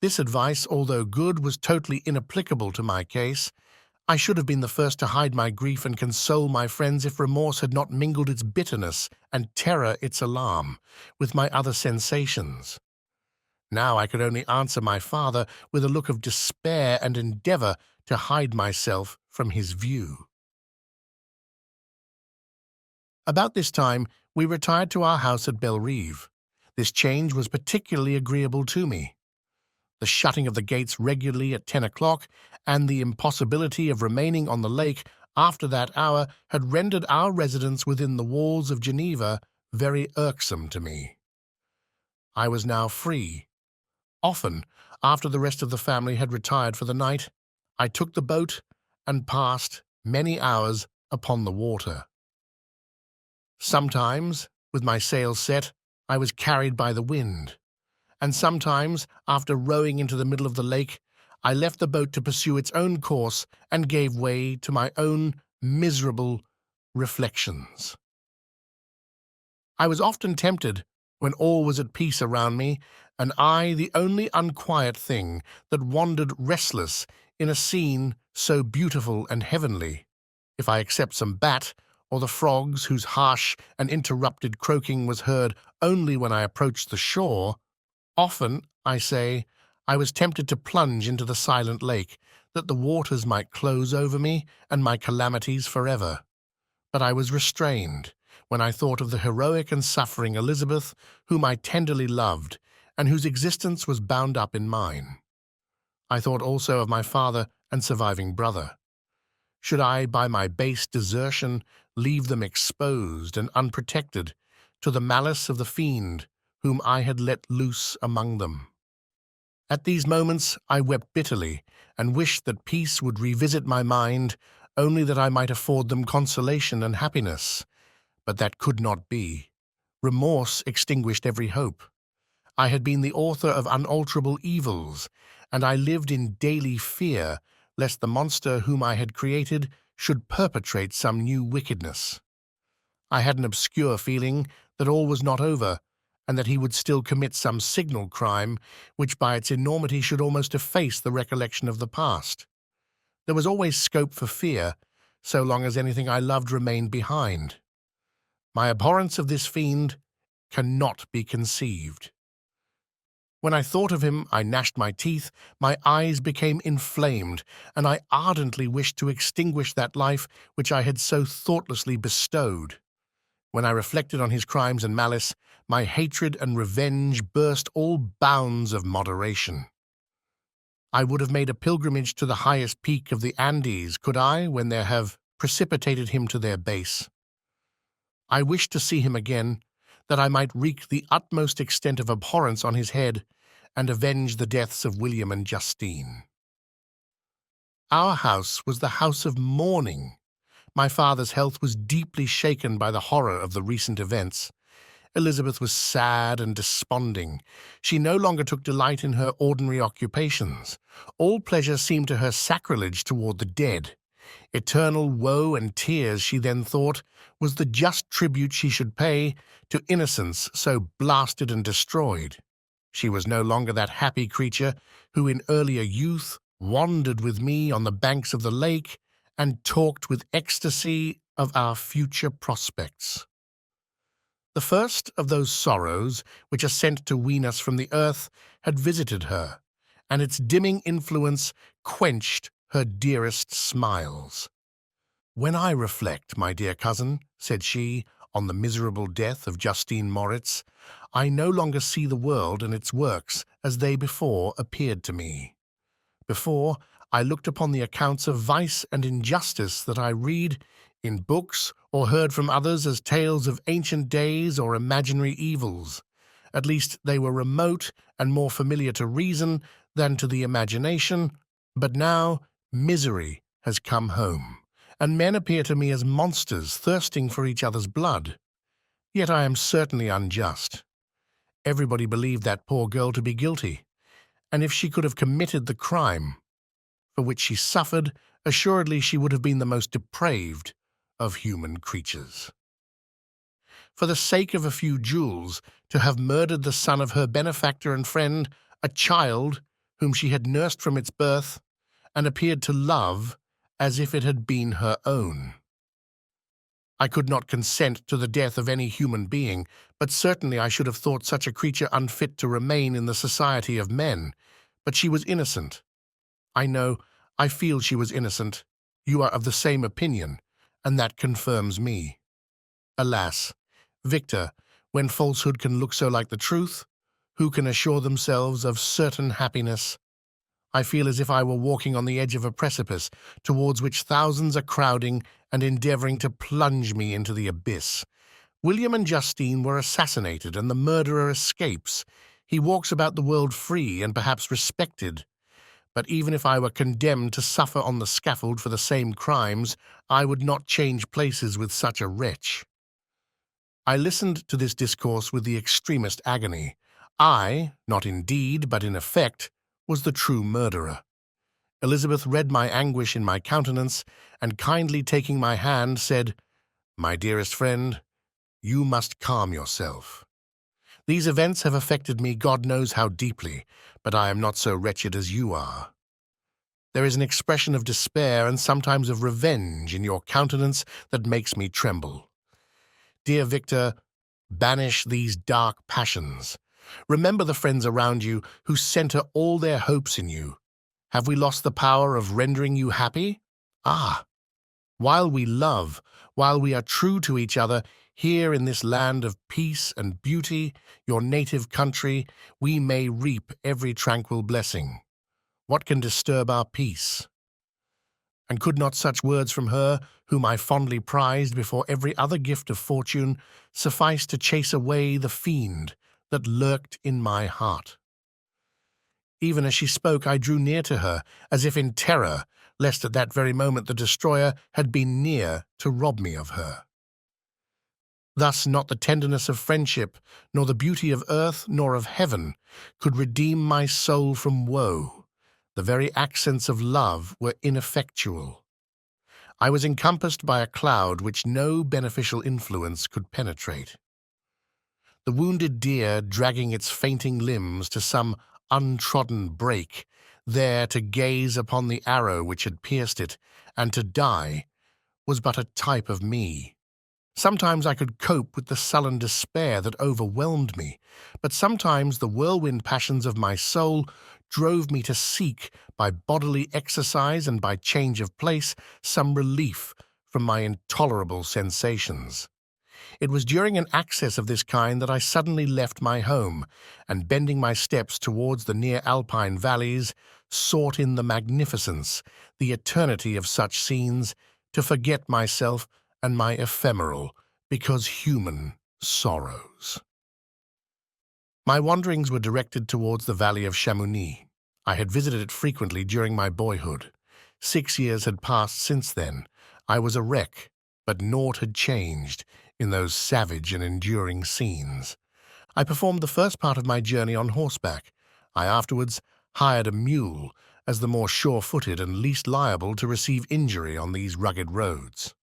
This advice, although good, was totally inapplicable to my case. I should have been the first to hide my grief and console my friends if remorse had not mingled its bitterness and terror its alarm with my other sensations. Now I could only answer my father with a look of despair and endeavor to hide myself from his view. About this time, we retired to our house at Bellerive. This change was particularly agreeable to me. The shutting of the gates regularly at 10 o'clock and the impossibility of remaining on the lake after that hour had rendered our residence within the walls of Geneva very irksome to me. I was now free. Often, after the rest of the family had retired for the night, I took the boat and passed many hours upon the water. Sometimes, with my sails set, I was carried by the wind, and sometimes, after rowing into the middle of the lake, I left the boat to pursue its own course and gave way to my own miserable reflections. I was often tempted, when all was at peace around me, and I the only unquiet thing that wandered restless in a scene so beautiful and heavenly, if I except some bat, or the frogs whose harsh and interrupted croaking was heard only when I approached the shore. Often, I say, I was tempted to plunge into the silent lake, that the waters might close over me and my calamities forever. But I was restrained when I thought of the heroic and suffering Elizabeth, whom I tenderly loved, and whose existence was bound up in mine. I thought also of my father and surviving brother. Should I, by my base desertion, leave them exposed and unprotected to the malice of the fiend whom I had let loose among them? At these moments I wept bitterly, and wished that peace would revisit my mind, only that I might afford them consolation and happiness. But that could not be. Remorse extinguished every hope. I had been the author of unalterable evils, and I lived in daily fear lest the monster whom I had created should perpetrate some new wickedness. I had an obscure feeling that all was not over, and that he would still commit some signal crime which by its enormity should almost efface the recollection of the past. There was always scope for fear, so long as anything I loved remained behind. My abhorrence of this fiend cannot be conceived. When I thought of him, I gnashed my teeth, my eyes became inflamed, and I ardently wished to extinguish that life which I had so thoughtlessly bestowed. When I reflected on his crimes and malice, my hatred and revenge burst all bounds of moderation. I would have made a pilgrimage to the highest peak of the Andes, could I, when they have precipitated him to their base. I wished to see him again, that I might wreak the utmost extent of abhorrence on his head and avenge the deaths of William and Justine. Our house was the house of mourning. My father's health was deeply shaken by the horror of the recent events. Elizabeth was sad and desponding. She no longer took delight in her ordinary occupations. All pleasure seemed to her sacrilege toward the dead. Eternal woe and tears, she then thought, was the just tribute she should pay to innocence so blasted and destroyed. She was no longer that happy creature who in earlier youth wandered with me on the banks of the lake and talked with ecstasy of our future prospects. The first of those sorrows which are sent to wean us from the earth had visited her, and its dimming influence quenched her dearest smiles. "When I reflect, my dear cousin," said she, "on the miserable death of Justine Moritz, I no longer see the world and its works as they before appeared to me. Before, I looked upon the accounts of vice and injustice that I read in books or heard from others as tales of ancient days or imaginary evils. At least they were remote and more familiar to reason than to the imagination. But now misery has come home, and men appear to me as monsters thirsting for each other's blood. Yet I am certainly unjust. Everybody believed that poor girl to be guilty, and if she could have committed the crime for which she suffered, assuredly she would have been the most depraved of human creatures. For the sake of a few jewels, to have murdered the son of her benefactor and friend, a child whom she had nursed from its birth, and appeared to love as if it had been her own. I could not consent to the death of any human being, but certainly I should have thought such a creature unfit to remain in the society of men. But she was innocent. I feel she was innocent. You are of the same opinion, and that confirms me. Alas, Victor, when falsehood can look so like the truth, who can assure themselves of certain happiness? I feel as if I were walking on the edge of a precipice, towards which thousands are crowding and endeavoring to plunge me into the abyss. William and Justine were assassinated, and the murderer escapes. He walks about the world free and perhaps respected. But even if I were condemned to suffer on the scaffold for the same crimes, I would not change places with such a wretch." I listened to this discourse with the extremest agony. I, not in deed, but in effect, was the true murderer. Elizabeth read my anguish in my countenance, and kindly taking my hand, said, "My dearest friend, you must calm yourself. These events have affected me God knows how deeply, but I am not so wretched as you are. There is an expression of despair and sometimes of revenge in your countenance that makes me tremble. Dear Victor, banish these dark passions. Remember the friends around you who center all their hopes in you. Have we lost the power of rendering you happy? Ah! While we love, while we are true to each other, here in this land of peace and beauty, your native country, we may reap every tranquil blessing. What can disturb our peace? And could not such words from her, whom I fondly prized before every other gift of fortune, suffice to chase away the fiend that lurked in my heart? Even as she spoke, I drew near to her, as if in terror, lest at that very moment the destroyer had been near to rob me of her. Thus not the tenderness of friendship, nor the beauty of earth, nor of heaven, could redeem my soul from woe. The very accents of love were ineffectual. I was encompassed by a cloud which no beneficial influence could penetrate. The wounded deer dragging its fainting limbs to some untrodden brake, there to gaze upon the arrow which had pierced it, and to die, was but a type of me. Sometimes I could cope with the sullen despair that overwhelmed me, but sometimes the whirlwind passions of my soul drove me to seek, by bodily exercise and by change of place, some relief from my intolerable sensations. It was during an access of this kind that I suddenly left my home, and bending my steps towards the near alpine valleys, sought in the magnificence, the eternity of such scenes, to forget myself and my ephemeral, because human, sorrows. My wanderings were directed towards the valley of Chamonix. I had visited it frequently during my boyhood. 6 years had passed since then. I was a wreck, but naught had changed in those savage and enduring scenes. I performed the first part of my journey on horseback. I afterwards hired a mule, as the more sure-footed and least liable to receive injury on these rugged roads.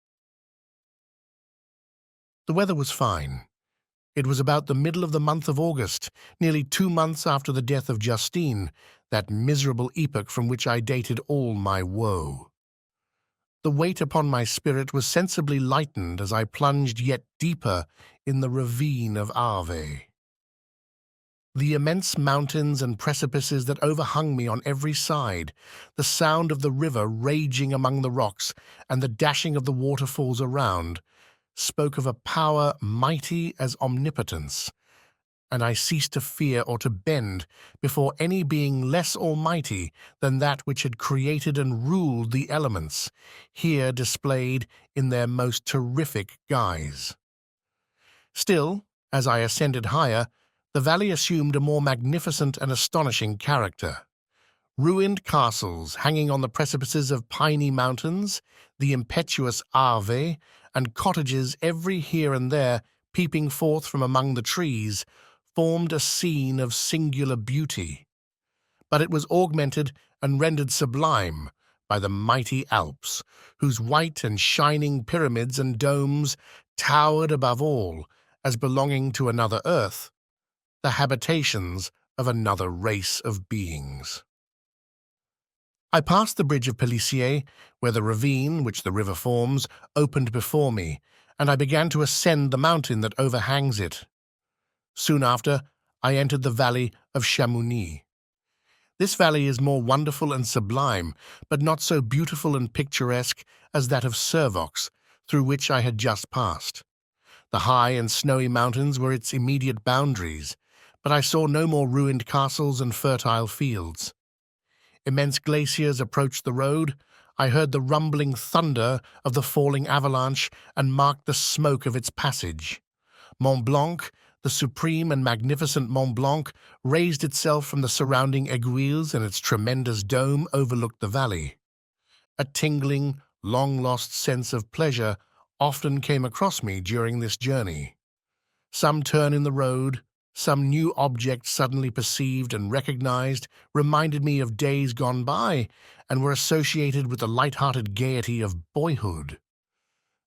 The weather was fine. It was about the middle of the month of August, nearly 2 months after the death of Justine, that miserable epoch from which I dated all my woe. The weight upon my spirit was sensibly lightened as I plunged yet deeper in the ravine of Arve. The immense mountains and precipices that overhung me on every side, the sound of the river raging among the rocks, and the dashing of the waterfalls around, spoke of a power mighty as omnipotence, and I ceased to fear or to bend before any being less almighty than that which had created and ruled the elements, here displayed in their most terrific guise. Still, as I ascended higher, the valley assumed a more magnificent and astonishing character. Ruined castles hanging on the precipices of piny mountains, the impetuous Arve, and cottages every here and there peeping forth from among the trees, formed a scene of singular beauty. But it was augmented and rendered sublime by the mighty Alps, whose white and shining pyramids and domes towered above all as belonging to another earth, the habitations of another race of beings. I passed the bridge of Pélissier, where the ravine, which the river forms, opened before me, and I began to ascend the mountain that overhangs it. Soon after, I entered the valley of Chamonix. This valley is more wonderful and sublime, but not so beautiful and picturesque as that of Servox, through which I had just passed. The high and snowy mountains were its immediate boundaries, but I saw no more ruined castles and fertile fields. Immense glaciers approached the road. I heard the rumbling thunder of the falling avalanche and marked the smoke of its passage. Mont Blanc, the supreme and magnificent Mont Blanc, raised itself from the surrounding aiguilles, and its tremendous dome overlooked the valley. A tingling, long-lost sense of pleasure often came across me during this journey. Some turn in the road, some new object suddenly perceived and recognized, reminded me of days gone by and were associated with the light-hearted gaiety of boyhood.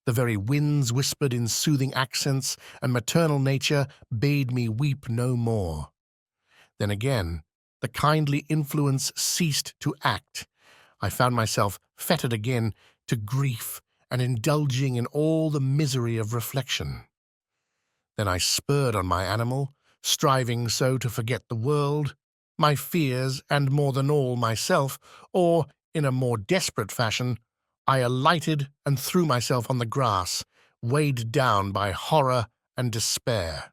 The very winds whispered in soothing accents, and maternal nature bade me weep no more. Then again, the kindly influence ceased to act. I found myself fettered again to grief and indulging in all the misery of reflection. Then I spurred on my animal, striving so to forget the world, my fears, and more than all myself, or, in a more desperate fashion, I alighted and threw myself on the grass, weighed down by horror and despair.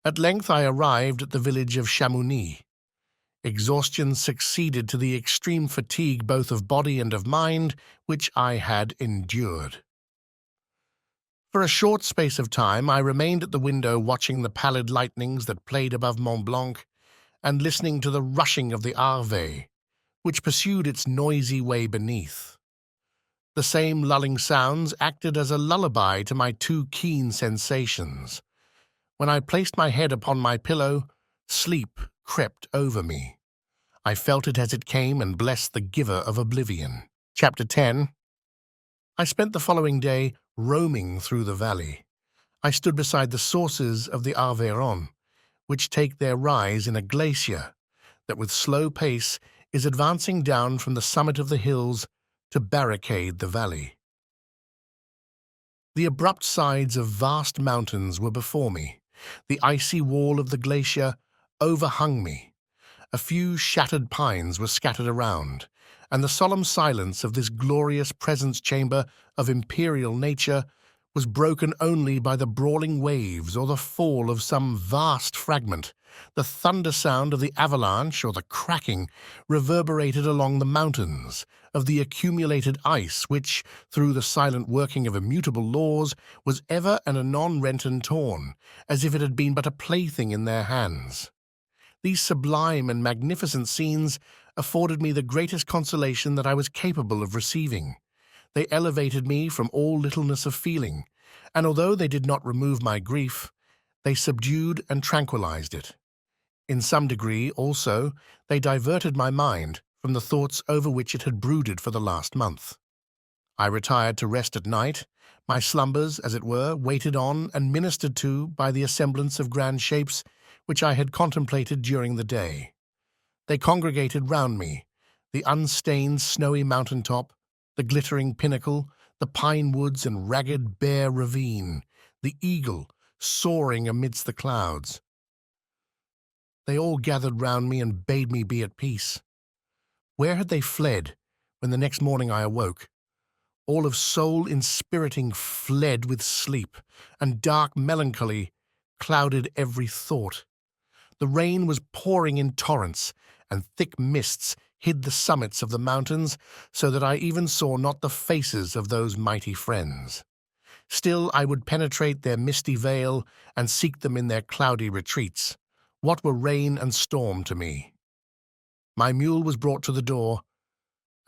At length I arrived at the village of Chamonix. Exhaustion succeeded to the extreme fatigue both of body and of mind which I had endured. For a short space of time I remained at the window watching the pallid lightnings that played above Mont Blanc and listening to the rushing of the Arve, which pursued its noisy way beneath. The same lulling sounds acted as a lullaby to my too keen sensations. When I placed my head upon my pillow, sleep crept over me. I felt it as it came and blessed the giver of oblivion. Chapter 10. I spent the following day roaming through the valley. I stood beside the sources of the Arveiron, which take their rise in a glacier that with slow pace is advancing down from the summit of the hills to barricade the valley. The abrupt sides of vast mountains were before me. The icy wall of the glacier overhung me. A few shattered pines were scattered around, and the solemn silence of this glorious presence chamber of imperial nature was broken only by the brawling waves or the fall of some vast fragment. The thunder sound of the avalanche or the cracking reverberated along the mountains of the accumulated ice which, through the silent working of immutable laws, was ever and anon rent and torn, as if it had been but a plaything in their hands. These sublime and magnificent scenes afforded me the greatest consolation that I was capable of receiving. They elevated me from all littleness of feeling, and although they did not remove my grief, they subdued and tranquilized it. In some degree, also, they diverted my mind from the thoughts over which it had brooded for the last month. I retired to rest at night, my slumbers, as it were, waited on and ministered to by the assemblance of grand shapes which I had contemplated during the day. They congregated round me, the unstained snowy mountain-top, the glittering pinnacle, the pine woods and ragged bare ravine, the eagle soaring amidst the clouds. They all gathered round me and bade me be at peace. Where had they fled when the next morning I awoke? All of soul-inspiriting fled with sleep, and dark melancholy clouded every thought. The rain was pouring in torrents, and thick mists hid the summits of the mountains, so that I even saw not the faces of those mighty friends. Still I would penetrate their misty veil and seek them in their cloudy retreats. What were rain and storm to me? My mule was brought to the door,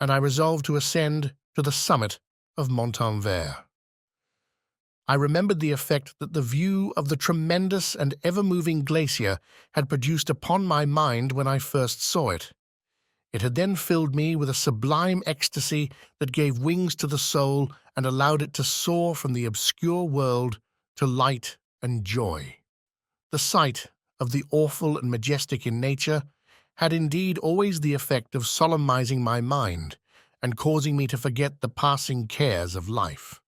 and I resolved to ascend to the summit of Montanvert. I remembered the effect that the view of the tremendous and ever-moving glacier had produced upon my mind when I first saw it. It had then filled me with a sublime ecstasy that gave wings to the soul and allowed it to soar from the obscure world to light and joy. The sight of the awful and majestic in nature had indeed always the effect of solemnizing my mind and causing me to forget the passing cares of life.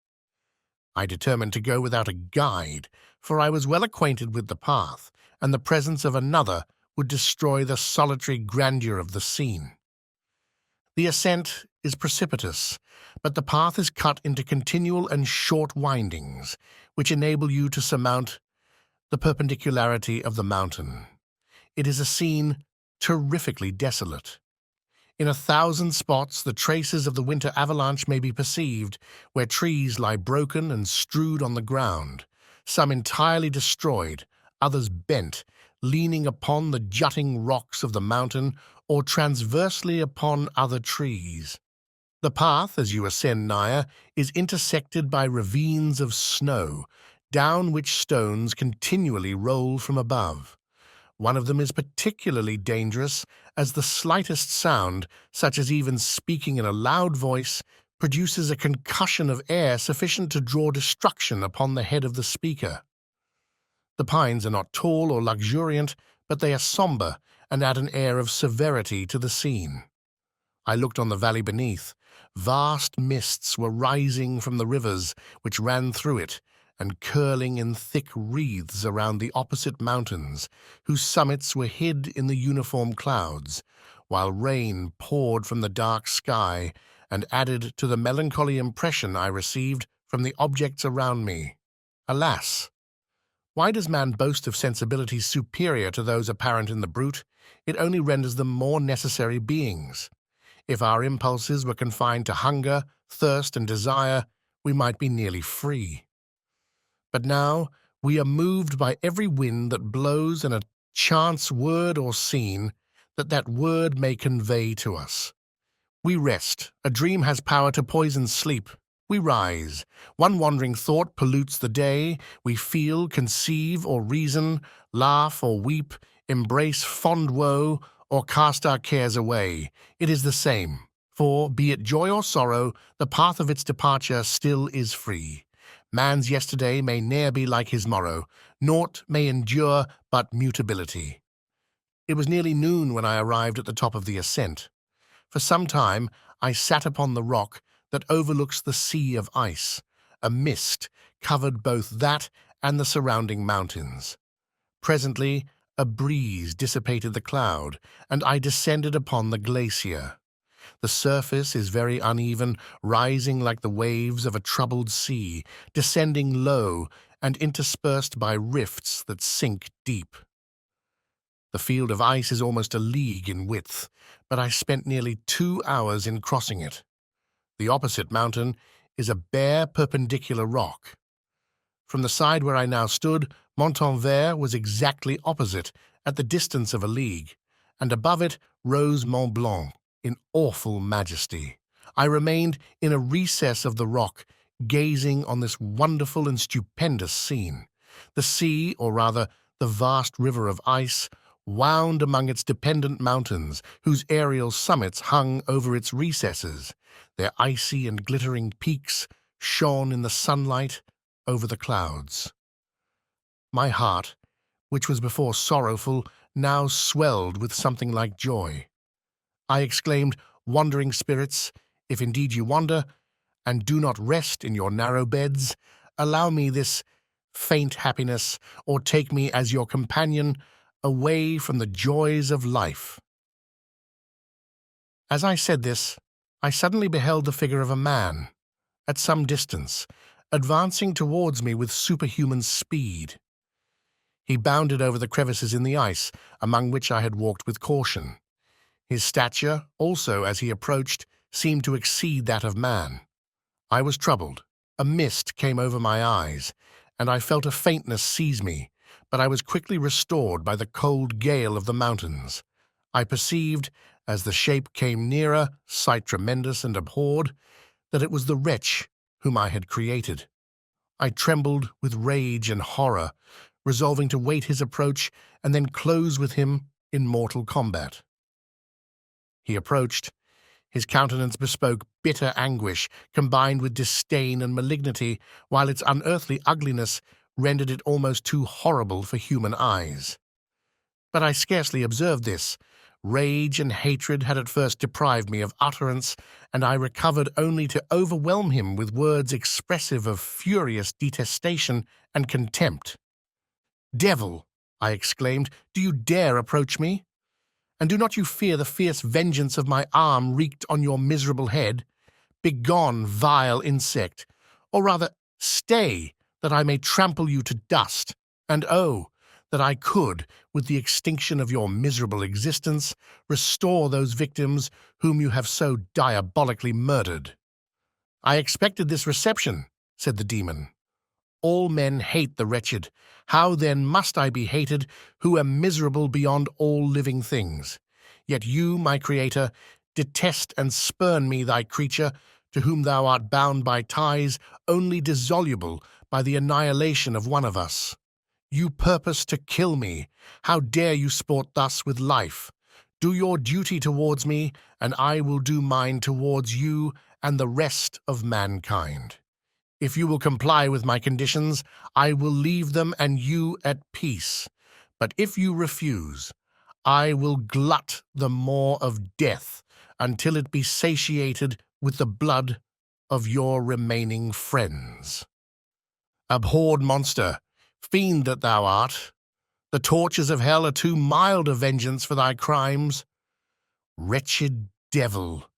I determined to go without a guide, for I was well acquainted with the path, and the presence of another would destroy the solitary grandeur of the scene. The ascent is precipitous, but the path is cut into continual and short windings, which enable you to surmount the perpendicularity of the mountain. It is a scene terrifically desolate. In 1,000 spots the traces of the winter avalanche may be perceived, where trees lie broken and strewed on the ground, some entirely destroyed, others bent, leaning upon the jutting rocks of the mountain or transversely upon other trees. The path, as you ascend nigher, is intersected by ravines of snow, down which stones continually roll from above. One of them is particularly dangerous, as the slightest sound, such as even speaking in a loud voice, produces a concussion of air sufficient to draw destruction upon the head of the speaker. The pines are not tall or luxuriant, but they are sombre and add an air of severity to the scene. I looked on the valley beneath. Vast mists were rising from the rivers which ran through it, and curling in thick wreaths around the opposite mountains, whose summits were hid in the uniform clouds, while rain poured from the dark sky and added to the melancholy impression I received from the objects around me. Alas! Why does man boast of sensibilities superior to those apparent in the brute? It only renders them more necessary beings. If our impulses were confined to hunger, thirst, and desire, we might be nearly free. But now we are moved by every wind that blows and a chance word or scene that word may convey to us. We rest. A dream has power to poison sleep. We rise. One wandering thought pollutes the day. We feel, conceive, or reason, laugh or weep, embrace fond woe, or cast our cares away. It is the same. For, be it joy or sorrow, the path of its departure still is free. Man's yesterday may ne'er be like his morrow. Naught may endure but mutability. It was nearly noon when I arrived at the top of the ascent. For some time I sat upon the rock that overlooks the sea of ice. A mist covered both that and the surrounding mountains. Presently a breeze dissipated the cloud, and I descended upon the glacier. The surface is very uneven, rising like the waves of a troubled sea, descending low and interspersed by rifts that sink deep. The field of ice is almost a league in width, but I spent nearly 2 hours in crossing it. The opposite mountain is a bare perpendicular rock. From the side where I now stood, Montanvert was exactly opposite, at the distance of a league, and above it rose Mont Blanc in awful majesty. I remained in a recess of the rock, gazing on this wonderful and stupendous scene. The sea, or rather the vast river of ice, wound among its dependent mountains, whose aerial summits hung over its recesses. Their icy and glittering peaks shone in the sunlight over the clouds. My heart, which was before sorrowful, now swelled with something like joy. I exclaimed, "Wandering spirits, if indeed you wander, and do not rest in your narrow beds, allow me this faint happiness, or take me as your companion away from the joys of life." As I said this, I suddenly beheld the figure of a man, at some distance, advancing towards me with superhuman speed. He bounded over the crevices in the ice, among which I had walked with caution. His stature, also, as he approached, seemed to exceed that of man. I was troubled. A mist came over my eyes, and I felt a faintness seize me, but I was quickly restored by the cold gale of the mountains. I perceived, as the shape came nearer, sight tremendous and abhorred, that it was the wretch whom I had created. I trembled with rage and horror, resolving to wait his approach and then close with him in mortal combat. He approached. His countenance bespoke bitter anguish, combined with disdain and malignity, while its unearthly ugliness rendered it almost too horrible for human eyes. But I scarcely observed this. Rage and hatred had at first deprived me of utterance, and I recovered only to overwhelm him with words expressive of furious detestation and contempt. "Devil," I exclaimed, "do you dare approach me? And do not you fear the fierce vengeance of my arm wreaked on your miserable head? Begone, vile insect, or rather, stay, that I may trample you to dust. And oh, that I could, with the extinction of your miserable existence, restore those victims whom you have so diabolically murdered." "I expected this reception," said the demon. "All men hate the wretched. How then must I be hated, who am miserable beyond all living things? Yet you, my creator, detest and spurn me, thy creature, to whom thou art bound by ties only dissoluble by the annihilation of one of us. You purpose to kill me. How dare you sport thus with life? Do your duty towards me, and I will do mine towards you and the rest of mankind. If you will comply with my conditions, I will leave them and you at peace. But if you refuse, I will glut the maw of death until it be satiated with the blood of your remaining friends. Abhorred monster, fiend that thou art, the tortures of hell are too mild a vengeance for thy crimes. Wretched devil,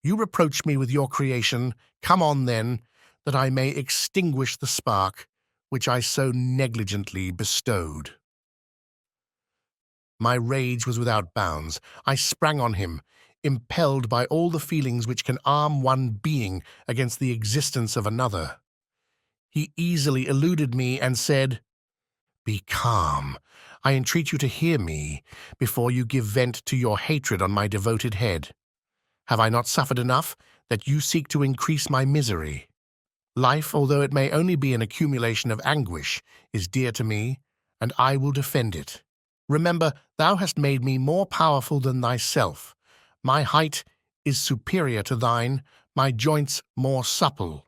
you reproach me with your creation. Come on, then, that I may extinguish the spark which I so negligently bestowed." My rage was without bounds. I sprang on him, impelled by all the feelings which can arm one being against the existence of another. He easily eluded me and said, "Be calm. I entreat you to hear me before you give vent to your hatred on my devoted head. Have I not suffered enough that you seek to increase my misery? Life, although it may only be an accumulation of anguish, is dear to me, and I will defend it. Remember, thou hast made me more powerful than thyself. My height is superior to thine, my joints more supple.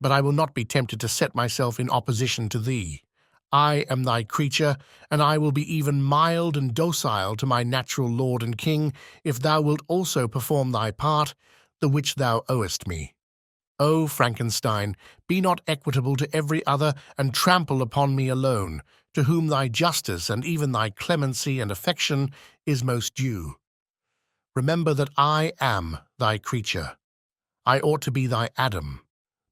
But I will not be tempted to set myself in opposition to thee. I am thy creature, and I will be even mild and docile to my natural lord and king, if thou wilt also perform thy part, the which thou owest me. O Frankenstein, be not equitable to every other, and trample upon me alone, to whom thy justice and even thy clemency and affection is most due. remember that I am thy creature. I ought to be thy Adam,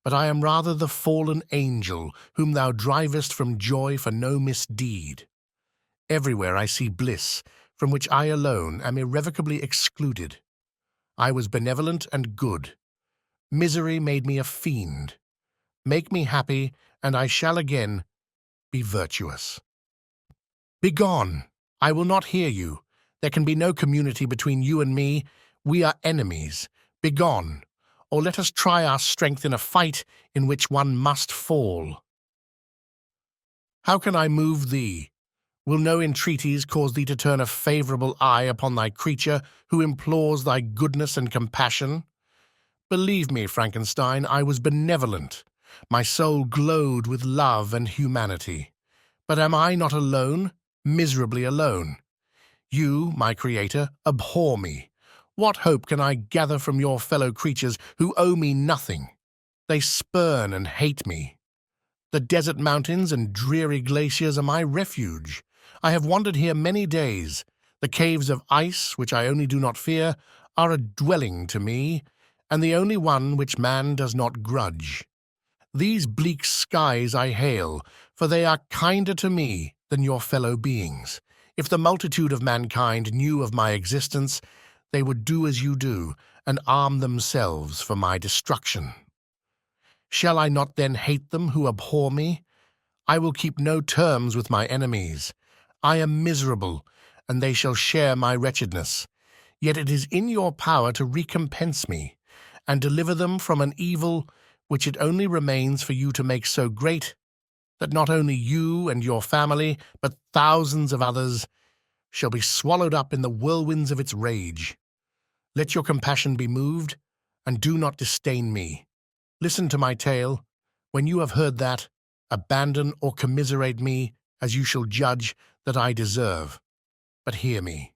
but I am rather the fallen angel whom thou drivest from joy for no misdeed. Everywhere I see bliss, from which I alone am irrevocably excluded. I was benevolent and good. Misery made me a fiend. Make me happy, and I shall again be virtuous. Begone! I will not hear you. There can be no community between you and me. We are enemies. Begone! Or let us try our strength in a fight in which one must fall. How can I move thee? Will no entreaties cause thee to turn a favourable eye upon thy creature who implores thy goodness and compassion? Believe me, Frankenstein, I was benevolent. My soul glowed with love and humanity. But am I not alone, miserably alone? You, my creator, abhor me. What hope can I gather from your fellow creatures who owe me nothing? They spurn and hate me. The desert mountains and dreary glaciers are my refuge. I have wandered here many days. The caves of ice, which I only do not fear, are a dwelling to me, and the only one which man does not grudge. These bleak skies I hail, for they are kinder to me than your fellow beings. If the multitude of mankind knew of my existence, they would do as you do, and arm themselves for my destruction. Shall I not then hate them who abhor me? I will keep no terms with my enemies. I am miserable, and they shall share my wretchedness. Yet it is in your power to recompense me, and deliver them from an evil which it only remains for you to make so great that not only you and your family, but thousands of others, shall be swallowed up in the whirlwinds of its rage. Let your compassion be moved, and do not disdain me. Listen to my tale. When you have heard that, abandon or commiserate me as you shall judge that I deserve. But hear me.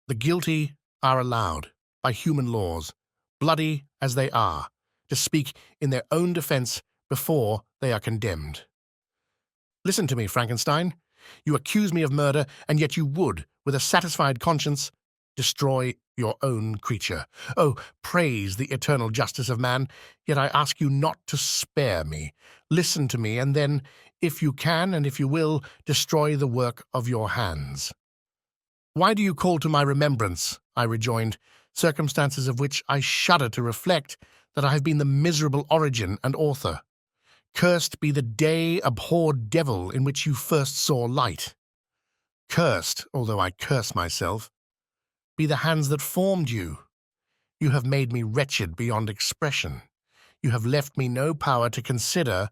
The guilty are allowed, by human laws, bloody as they are, to speak in their own defense before they are condemned. Listen to me, Frankenstein. You accuse me of murder, and yet you would, with a satisfied conscience, destroy your own creature. Oh, praise the eternal justice of man, yet I ask you not to spare me. Listen to me, and then, if you can and if you will, destroy the work of your hands. Why do you call to my remembrance, I rejoined, circumstances of which I shudder to reflect, that I have been the miserable origin and author? Cursed be the day, abhorred devil, in which you first saw light. Cursed, although I curse myself, be the hands that formed you. You have made me wretched beyond expression. You have left me no power to consider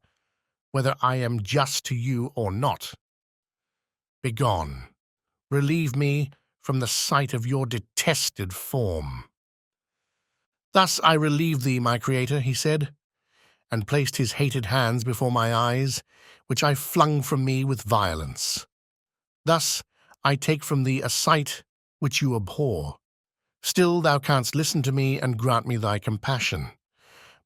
whether I am just to you or not. Begone. Relieve me from the sight of your detested form. Thus I relieve thee, my creator, he said, and placed his hated hands before my eyes, which I flung from me with violence. Thus I take from thee a sight which you abhor. Still thou canst listen to me and grant me thy compassion.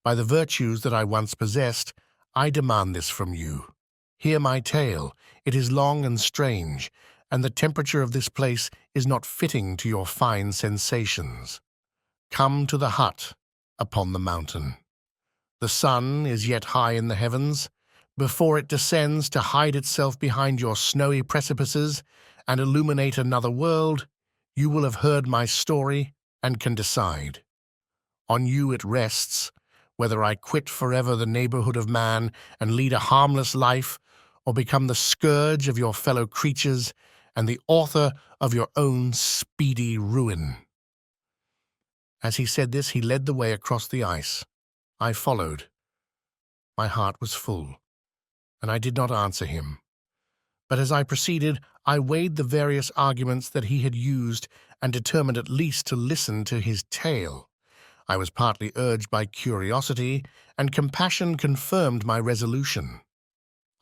By the virtues that I once possessed, I demand this from you. Hear my tale. It is long and strange, and the temperature of this place is not fitting to your fine sensations. Come to the hut upon the mountain. The sun is yet high in the heavens. Before it descends to hide itself behind your snowy precipices and illuminate another world, you will have heard my story and can decide. On you it rests, whether I quit forever the neighborhood of man and lead a harmless life, or become the scourge of your fellow creatures and the author of your own speedy ruin. As he said this, he led the way across the ice. I followed. My heart was full, and I did not answer him. But as I proceeded, I weighed the various arguments that he had used and determined at least to listen to his tale. I was partly urged by curiosity, and compassion confirmed my resolution.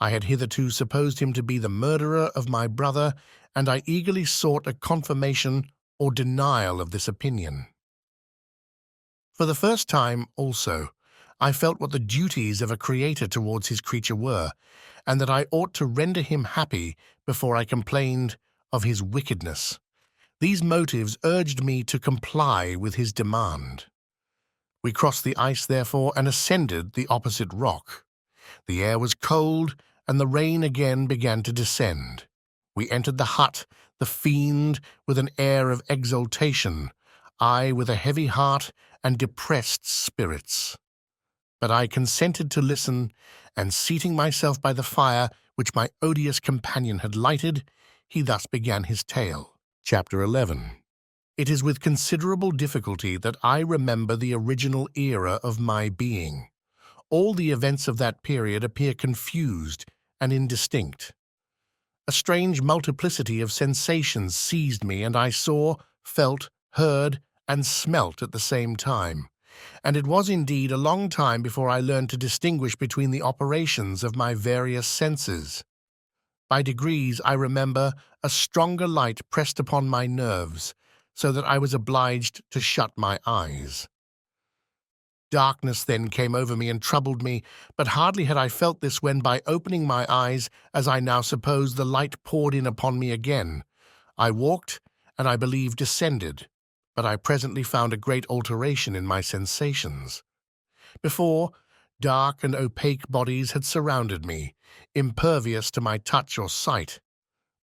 I had hitherto supposed him to be the murderer of my brother, and I eagerly sought a confirmation or denial of this opinion. For the first time, also, I felt what the duties of a creator towards his creature were, and that I ought to render him happy before I complained of his wickedness. These motives urged me to comply with his demand. We crossed the ice, therefore, and ascended the opposite rock. The air was cold, and the rain again began to descend. We entered the hut, the fiend with an air of exultation, I with a heavy heart and depressed spirits. But I consented to listen, and seating myself by the fire which my odious companion had lighted, he thus began his tale. Chapter 11. It is with considerable difficulty that I remember the original era of my being. All the events of that period appear confused and indistinct. A strange multiplicity of sensations seized me, and I saw, felt, heard, and smelt at the same time. And it was indeed a long time before I learned to distinguish between the operations of my various senses. By degrees, I remember, a stronger light pressed upon my nerves, so that I was obliged to shut my eyes. Darkness then came over me and troubled me, but hardly had I felt this when, by opening my eyes, as I now suppose, the light poured in upon me again. I walked, and I believe descended, but I presently found a great alteration in my sensations. Before, dark and opaque bodies had surrounded me, impervious to my touch or sight,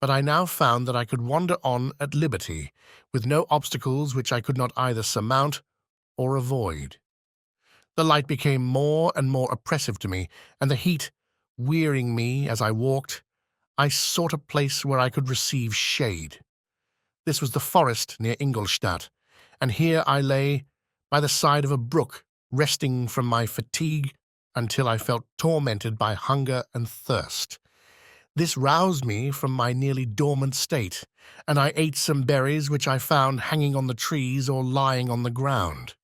but I now found that I could wander on at liberty, with no obstacles which I could not either surmount or avoid. The light became more and more oppressive to me, and the heat, wearying me as I walked, I sought a place where I could receive shade. This was the forest near Ingolstadt, and here I lay by the side of a brook, resting from my fatigue until I felt tormented by hunger and thirst. This roused me from my nearly dormant state, and I ate some berries which I found hanging on the trees or lying on the ground.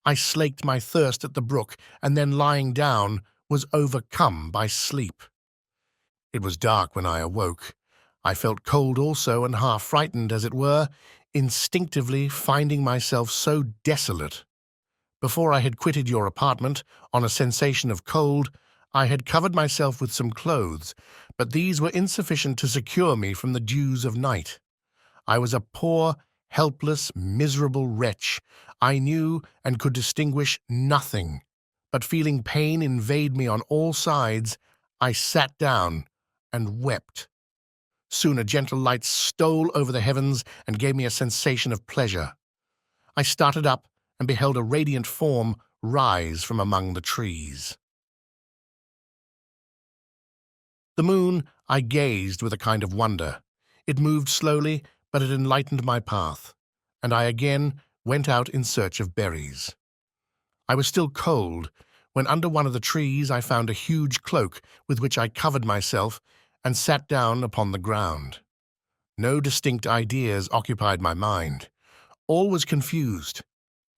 I slaked my thirst at the brook, and then lying down, was overcome by sleep. It was dark when I awoke. I felt cold also, and half frightened, as it were, instinctively finding myself so desolate. Before I had quitted your apartment, on a sensation of cold, I had covered myself with some clothes, but these were insufficient to secure me from the dews of night. I was a poor, helpless, miserable wretch. I knew and could distinguish nothing, but feeling pain invade me on all sides, I sat down and wept. Soon a gentle light stole over the heavens and gave me a sensation of pleasure. I started up and beheld a radiant form rise from among the trees. The moon I gazed with a kind of wonder. It moved slowly, but it enlightened my path, and I again went out in search of berries. I was still cold, when under one of the trees I found a huge cloak with which I covered myself and sat down upon the ground. No distinct ideas occupied my mind. All was confused.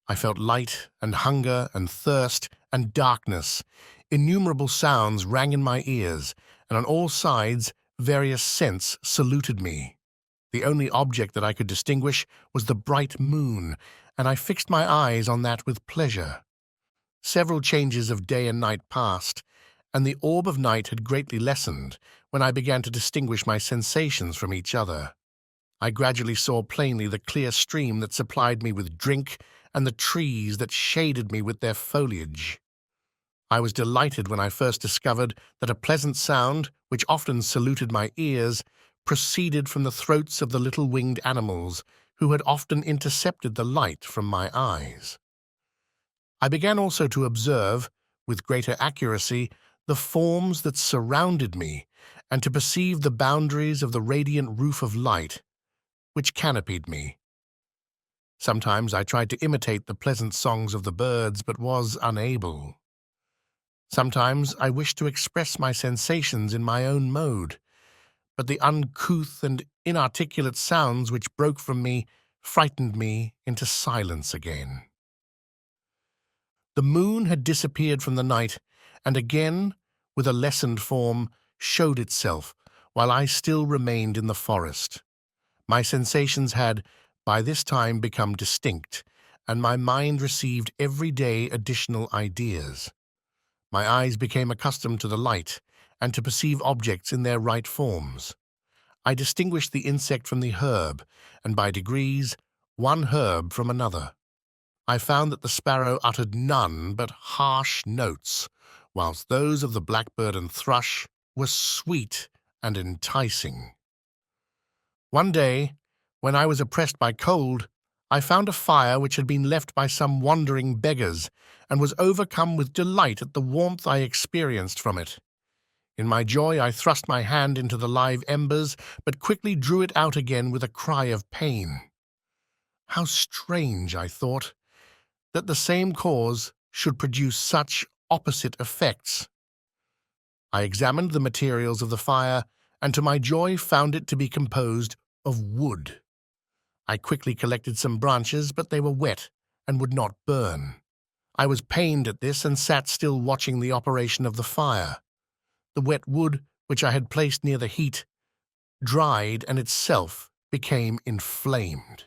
I felt light and hunger and thirst and darkness. Innumerable sounds rang in my ears, and on all sides various scents saluted me. The only object that I could distinguish was the bright moon, and I fixed my eyes on that with pleasure. Several changes of day and night passed, and the orb of night had greatly lessened when I began to distinguish my sensations from each other. I gradually saw plainly the clear stream that supplied me with drink and the trees that shaded me with their foliage. I was delighted when I first discovered that a pleasant sound, which often saluted my ears, proceeded from the throats of the little winged animals who had often intercepted the light from my eyes. I began also to observe, with greater accuracy, the forms that surrounded me, and to perceive the boundaries of the radiant roof of light which canopied me. Sometimes I tried to imitate the pleasant songs of the birds, but was unable. Sometimes I wished to express my sensations in my own mode, but the uncouth and inarticulate sounds which broke from me frightened me into silence again. The moon had disappeared from the night, and again, with a lessened form, showed itself, while I still remained in the forest. My sensations had, by this time, become distinct, and my mind received every day additional ideas. My eyes became accustomed to the light, and to perceive objects in their right forms. I distinguished the insect from the herb, and by degrees, one herb from another. I found that the sparrow uttered none but harsh notes, whilst those of the blackbird and thrush were sweet and enticing. One day, when I was oppressed by cold, I found a fire which had been left by some wandering beggars, and was overcome with delight at the warmth I experienced from it. In my joy I thrust my hand into the live embers, but quickly drew it out again with a cry of pain. How strange, I thought, that the same cause should produce such opposite effects. I examined the materials of the fire, and to my joy found it to be composed of wood. I quickly collected some branches, but they were wet and would not burn. I was pained at this and sat still watching the operation of the fire. The wet wood, which I had placed near the heat, dried and itself became inflamed.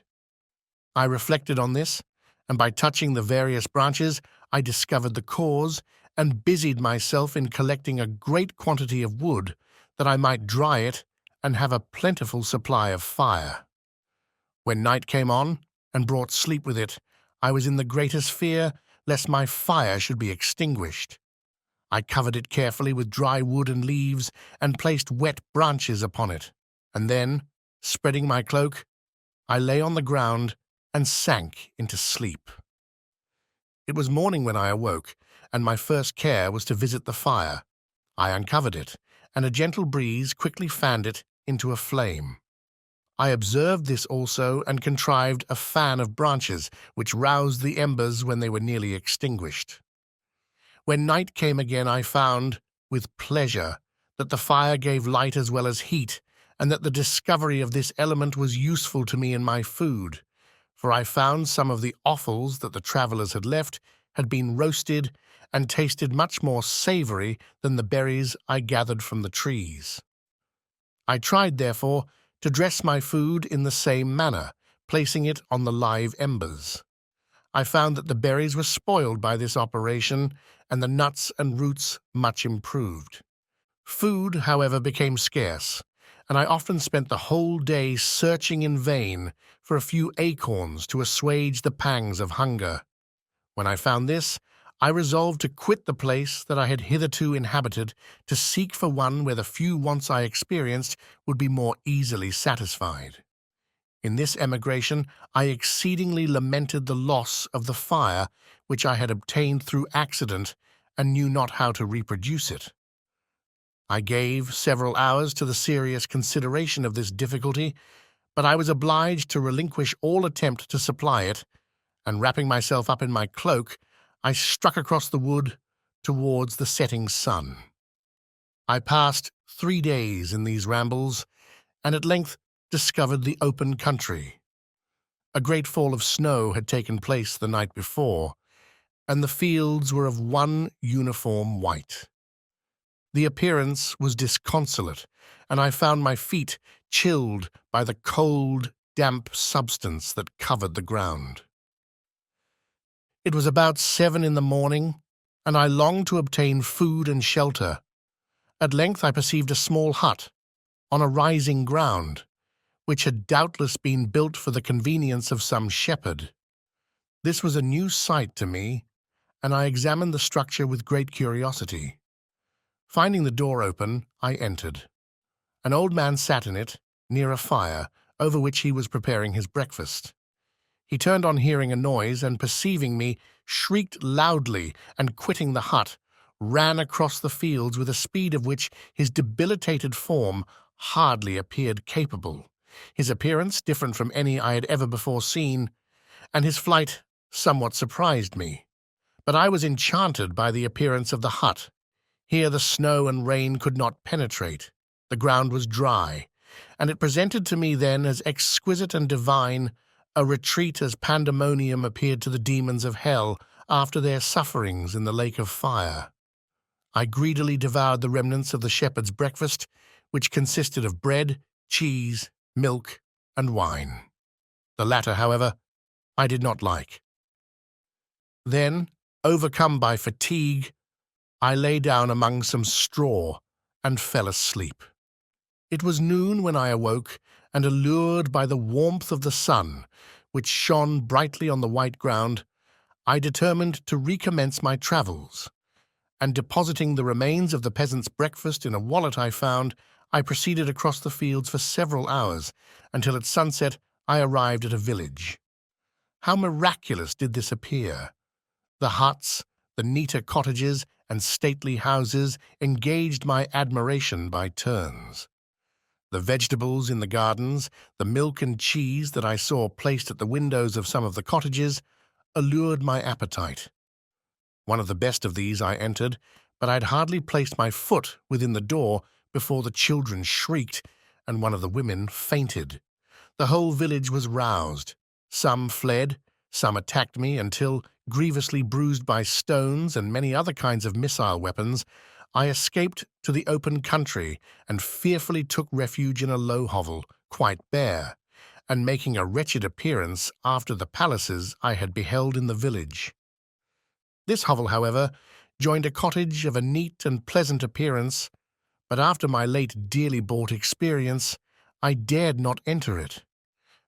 I reflected on this, and by touching the various branches, I discovered the cause and busied myself in collecting a great quantity of wood that I might dry it and have a plentiful supply of fire. When night came on and brought sleep with it, I was in the greatest fear lest my fire should be extinguished. I covered it carefully with dry wood and leaves and placed wet branches upon it, and then, spreading my cloak, I lay on the ground and sank into sleep. It was morning when I awoke, and my first care was to visit the fire. I uncovered it, and a gentle breeze quickly fanned it into a flame. I observed this also and contrived a fan of branches, which roused the embers when they were nearly extinguished. When night came again, I found, with pleasure, that the fire gave light as well as heat, and that the discovery of this element was useful to me in my food, for I found some of the offals that the travellers had left had been roasted and tasted much more savoury than the berries I gathered from the trees. I tried, therefore, to dress my food in the same manner, placing it on the live embers. I found that the berries were spoiled by this operation, and the nuts and roots much improved. Food, however, became scarce, and I often spent the whole day searching in vain for a few acorns to assuage the pangs of hunger. When I found this, I resolved to quit the place that I had hitherto inhabited to seek for one where the few wants I experienced would be more easily satisfied. In this emigration, I exceedingly lamented the loss of the fire which I had obtained through accident and knew not how to reproduce it. I gave several hours to the serious consideration of this difficulty, but I was obliged to relinquish all attempt to supply it, and wrapping myself up in my cloak, I struck across the wood towards the setting sun. I passed 3 days in these rambles, and at length discovered the open country. A great fall of snow had taken place the night before, and the fields were of one uniform white. The appearance was disconsolate, and I found my feet chilled by the cold, damp substance that covered the ground. It was about 7 in the morning, and I longed to obtain food and shelter. At length I perceived a small hut, on a rising ground, which had doubtless been built for the convenience of some shepherd. This was a new sight to me, and I examined the structure with great curiosity. Finding the door open, I entered. An old man sat in it, near a fire, over which he was preparing his breakfast. He turned on hearing a noise, and perceiving me, shrieked loudly, and quitting the hut, ran across the fields with a speed of which his debilitated form hardly appeared capable, his appearance different from any I had ever before seen, and his flight somewhat surprised me. But I was enchanted by the appearance of the hut. Here the snow and rain could not penetrate. The ground was dry, and it presented to me then as exquisite and divine a retreat as pandemonium appeared to the demons of hell after their sufferings in the lake of fire. I greedily devoured the remnants of the shepherd's breakfast, which consisted of bread, cheese, milk, and wine. The latter, however, I did not like. Then, overcome by fatigue, I lay down among some straw and fell asleep. It was noon when I awoke, and allured by the warmth of the sun, which shone brightly on the white ground, I determined to recommence my travels, and depositing the remains of the peasant's breakfast in a wallet I found, I proceeded across the fields for several hours, until at sunset I arrived at a village. How miraculous did this appear! The huts, the neater cottages, and stately houses engaged my admiration by turns. The vegetables in the gardens, the milk and cheese that I saw placed at the windows of some of the cottages, allured my appetite. One of the best of these I entered, but I'd hardly placed my foot within the door before the children shrieked, and one of the women fainted. The whole village was roused. Some fled, some attacked me, until, grievously bruised by stones and many other kinds of missile weapons, I escaped to the open country and fearfully took refuge in a low hovel, quite bare, and making a wretched appearance after the palaces I had beheld in the village. This hovel, however, joined a cottage of a neat and pleasant appearance, but after my late dearly bought experience, I dared not enter it.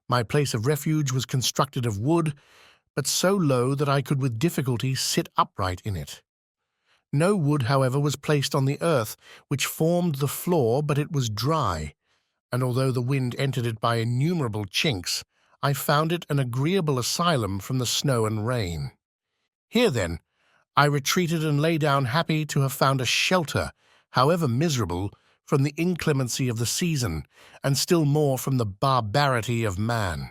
My place of refuge was constructed of wood, but so low that I could with difficulty sit upright in it. No wood, however, was placed on the earth, which formed the floor, but it was dry, and although the wind entered it by innumerable chinks, I found it an agreeable asylum from the snow and rain. Here, then, I retreated and lay down happy to have found a shelter, however miserable, from the inclemency of the season, and still more from the barbarity of man.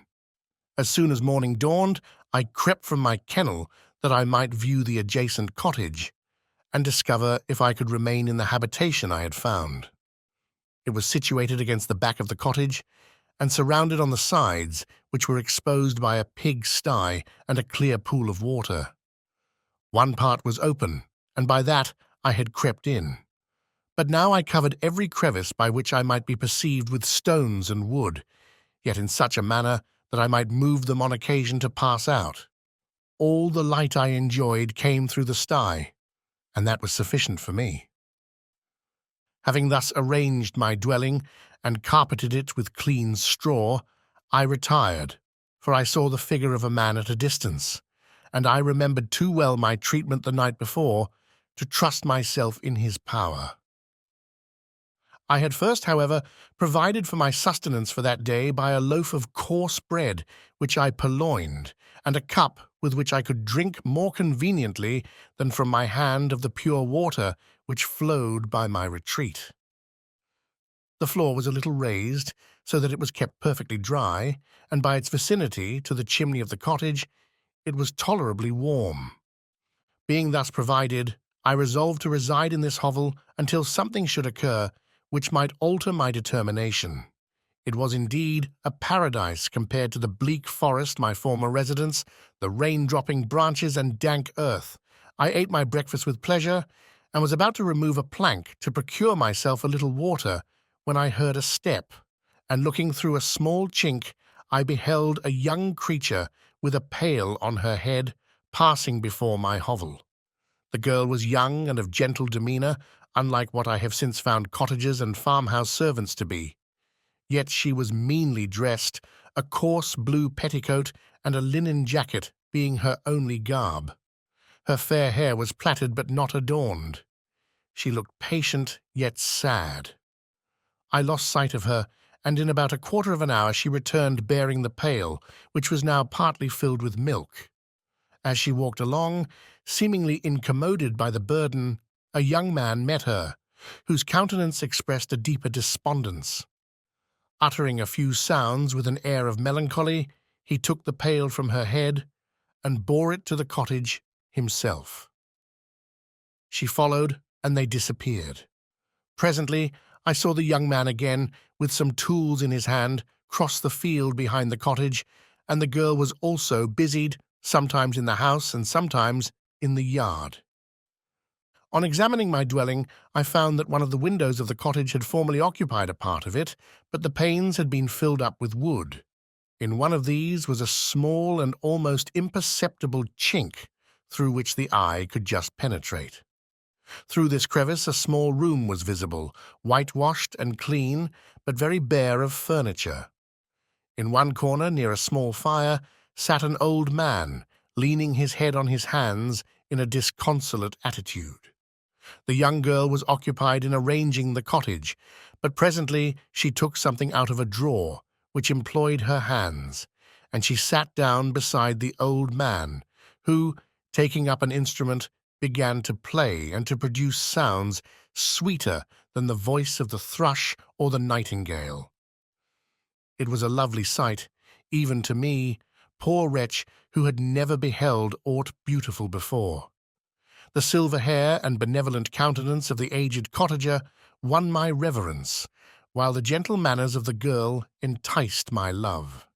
As soon as morning dawned, I crept from my kennel that I might view the adjacent cottage, and discover if I could remain in the habitation I had found. It was situated against the back of the cottage, and surrounded on the sides, which were exposed by a pig-sty and a clear pool of water. One part was open, and by that I had crept in. But now I covered every crevice by which I might be perceived with stones and wood, yet in such a manner that I might move them on occasion to pass out. All the light I enjoyed came through the sty, and that was sufficient for me. Having thus arranged my dwelling and carpeted it with clean straw, I retired, for I saw the figure of a man at a distance, and I remembered too well my treatment the night before to trust myself in his power. I had first, however, provided for my sustenance for that day by a loaf of coarse bread, which I purloined, and a cup with which I could drink more conveniently than from my hand of the pure water which flowed by my retreat. The floor was a little raised, so that it was kept perfectly dry, and by its vicinity to the chimney of the cottage, it was tolerably warm. Being thus provided, I resolved to reside in this hovel until something should occur which might alter my determination. It was indeed a paradise compared to the bleak forest, my former residence, the rain-dropping branches and dank earth. I ate my breakfast with pleasure, and was about to remove a plank to procure myself a little water, when I heard a step, and looking through a small chink, I beheld a young creature with a pail on her head passing before my hovel. The girl was young and of gentle demeanour, unlike what I have since found cottagers and farmhouse servants to be. Yet she was meanly dressed, a coarse blue petticoat and a linen jacket being her only garb. Her fair hair was plaited but not adorned. She looked patient yet sad. I lost sight of her, and in about a quarter of an hour she returned bearing the pail, which was now partly filled with milk. As she walked along, seemingly incommoded by the burden, a young man met her, whose countenance expressed a deeper despondence. Uttering a few sounds with an air of melancholy, he took the pail from her head and bore it to the cottage himself. She followed, and they disappeared. Presently, I saw the young man again, with some tools in his hand, cross the field behind the cottage, and the girl was also busied, sometimes in the house and sometimes in the yard. On examining my dwelling, I found that one of the windows of the cottage had formerly occupied a part of it, but the panes had been filled up with wood. In one of these was a small and almost imperceptible chink, through which the eye could just penetrate. Through this crevice a small room was visible, whitewashed and clean, but very bare of furniture. In one corner, near a small fire, sat an old man, leaning his head on his hands in a disconsolate attitude. The young girl was occupied in arranging the cottage, but presently she took something out of a drawer, which employed her hands, and she sat down beside the old man, who, taking up an instrument, began to play and to produce sounds sweeter than the voice of the thrush or the nightingale. It was a lovely sight, even to me, poor wretch who had never beheld aught beautiful before. The silver hair and benevolent countenance of the aged cottager won my reverence, while the gentle manners of the girl enticed my love.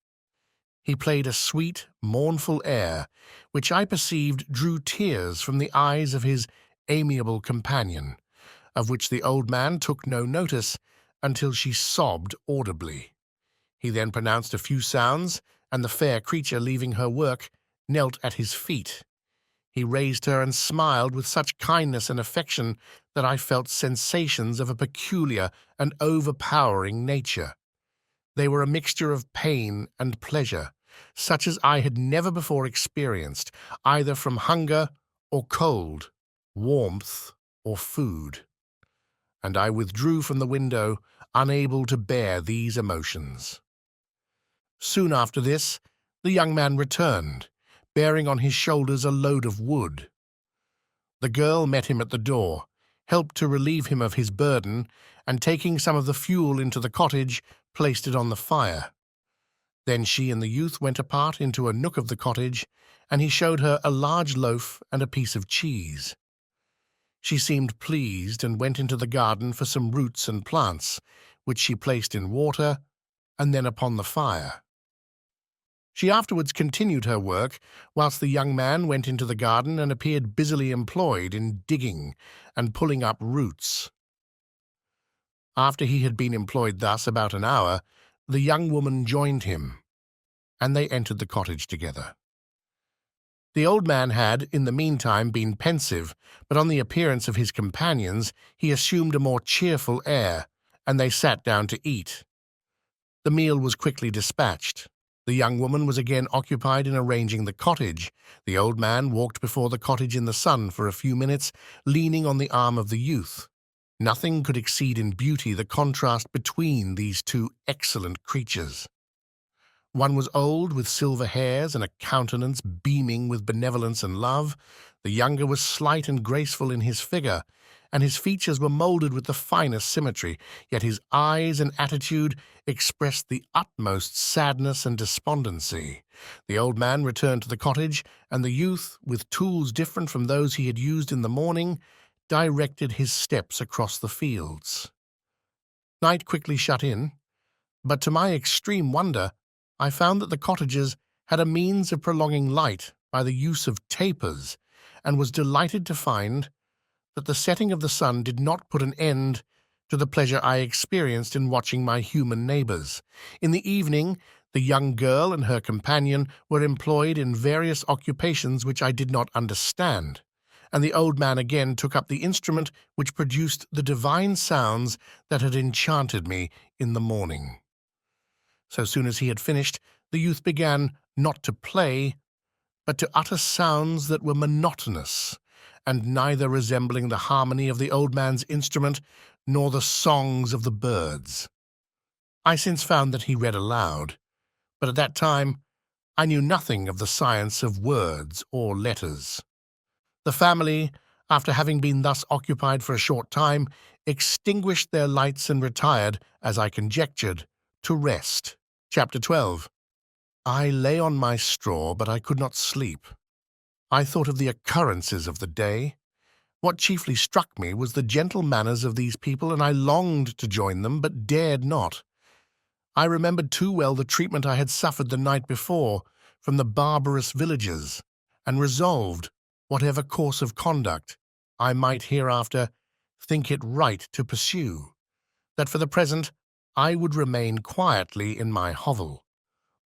He played a sweet, mournful air, which I perceived drew tears from the eyes of his amiable companion, of which the old man took no notice until she sobbed audibly. He then pronounced a few sounds, and the fair creature, leaving her work, knelt at his feet. He raised her and smiled with such kindness and affection that I felt sensations of a peculiar and overpowering nature. They were a mixture of pain and pleasure, such as I had never before experienced, either from hunger or cold, warmth or food. And I withdrew from the window, unable to bear these emotions. Soon after this, the young man returned, bearing on his shoulders a load of wood. The girl met him at the door, helped to relieve him of his burden, and taking some of the fuel into the cottage, placed it on the fire. Then she and the youth went apart into a nook of the cottage, and he showed her a large loaf and a piece of cheese. She seemed pleased and went into the garden for some roots and plants, which she placed in water and then upon the fire. She afterwards continued her work, whilst the young man went into the garden and appeared busily employed in digging and pulling up roots. After he had been employed thus about an hour, the young woman joined him, and they entered the cottage together. The old man had, in the meantime, been pensive, but on the appearance of his companions he assumed a more cheerful air, and they sat down to eat. The meal was quickly dispatched. The young woman was again occupied in arranging the cottage. The old man walked before the cottage in the sun for a few minutes, leaning on the arm of the youth. Nothing could exceed in beauty the contrast between these two excellent creatures. One was old, with silver hairs and a countenance beaming with benevolence and love. The younger was slight and graceful in his figure, and his features were moulded with the finest symmetry, yet his eyes and attitude expressed the utmost sadness and despondency. The old man returned to the cottage, and the youth, with tools different from those he had used in the morning, directed his steps across the fields. Night quickly shut in, but to my extreme wonder, I found that the cottagers had a means of prolonging light by the use of tapers, and was delighted to find that the setting of the sun did not put an end to the pleasure I experienced in watching my human neighbors. In the evening, the young girl and her companion were employed in various occupations which I did not understand, and the old man again took up the instrument which produced the divine sounds that had enchanted me in the morning. So soon as he had finished, the youth began not to play, but to utter sounds that were monotonous, and neither resembling the harmony of the old man's instrument nor the songs of the birds. I since found that he read aloud, but at that time I knew nothing of the science of words or letters. The family, after having been thus occupied for a short time, extinguished their lights and retired, as I conjectured, to rest. Chapter 12. I lay on my straw, but I could not sleep. I thought of the occurrences of the day. What chiefly struck me was the gentle manners of these people, and I longed to join them, but dared not. I remembered too well the treatment I had suffered the night before from the barbarous villagers, and resolved, whatever course of conduct I might hereafter think it right to pursue, that for the present I would remain quietly in my hovel,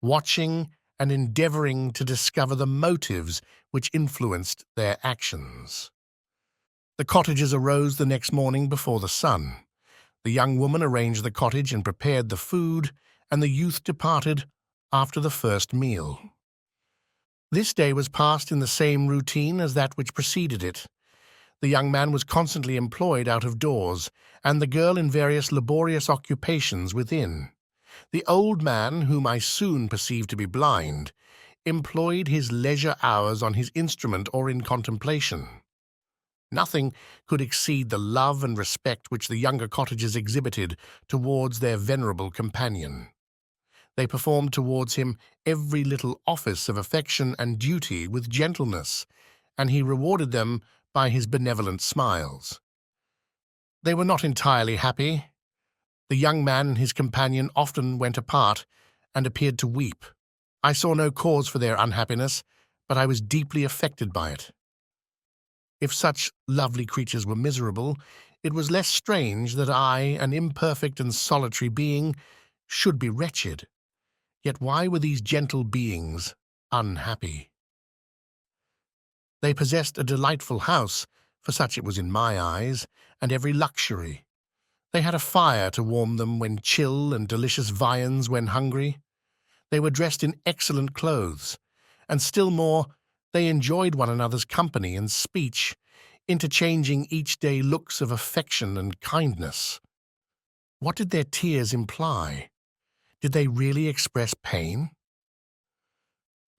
watching and endeavoring to discover the motives which influenced their actions. The cottagers arose the next morning before the sun. The young woman arranged the cottage and prepared the food, and the youth departed after the first meal. This day was passed in the same routine as that which preceded it. The young man was constantly employed out of doors, and the girl in various laborious occupations within. The old man, whom I soon perceived to be blind, employed his leisure hours on his instrument or in contemplation. Nothing could exceed the love and respect which the younger cottagers exhibited towards their venerable companion. They performed towards him every little office of affection and duty with gentleness, and he rewarded them by his benevolent smiles. They were not entirely happy. The young man and his companion often went apart and appeared to weep. I saw no cause for their unhappiness, but I was deeply affected by it. If such lovely creatures were miserable, it was less strange that I, an imperfect and solitary being, should be wretched. Yet why were these gentle beings unhappy? They possessed a delightful house, for such it was in my eyes, and every luxury. They had a fire to warm them when chill and delicious viands when hungry. They were dressed in excellent clothes, and still more, they enjoyed one another's company and speech, interchanging each day looks of affection and kindness. What did their tears imply? Did they really express pain?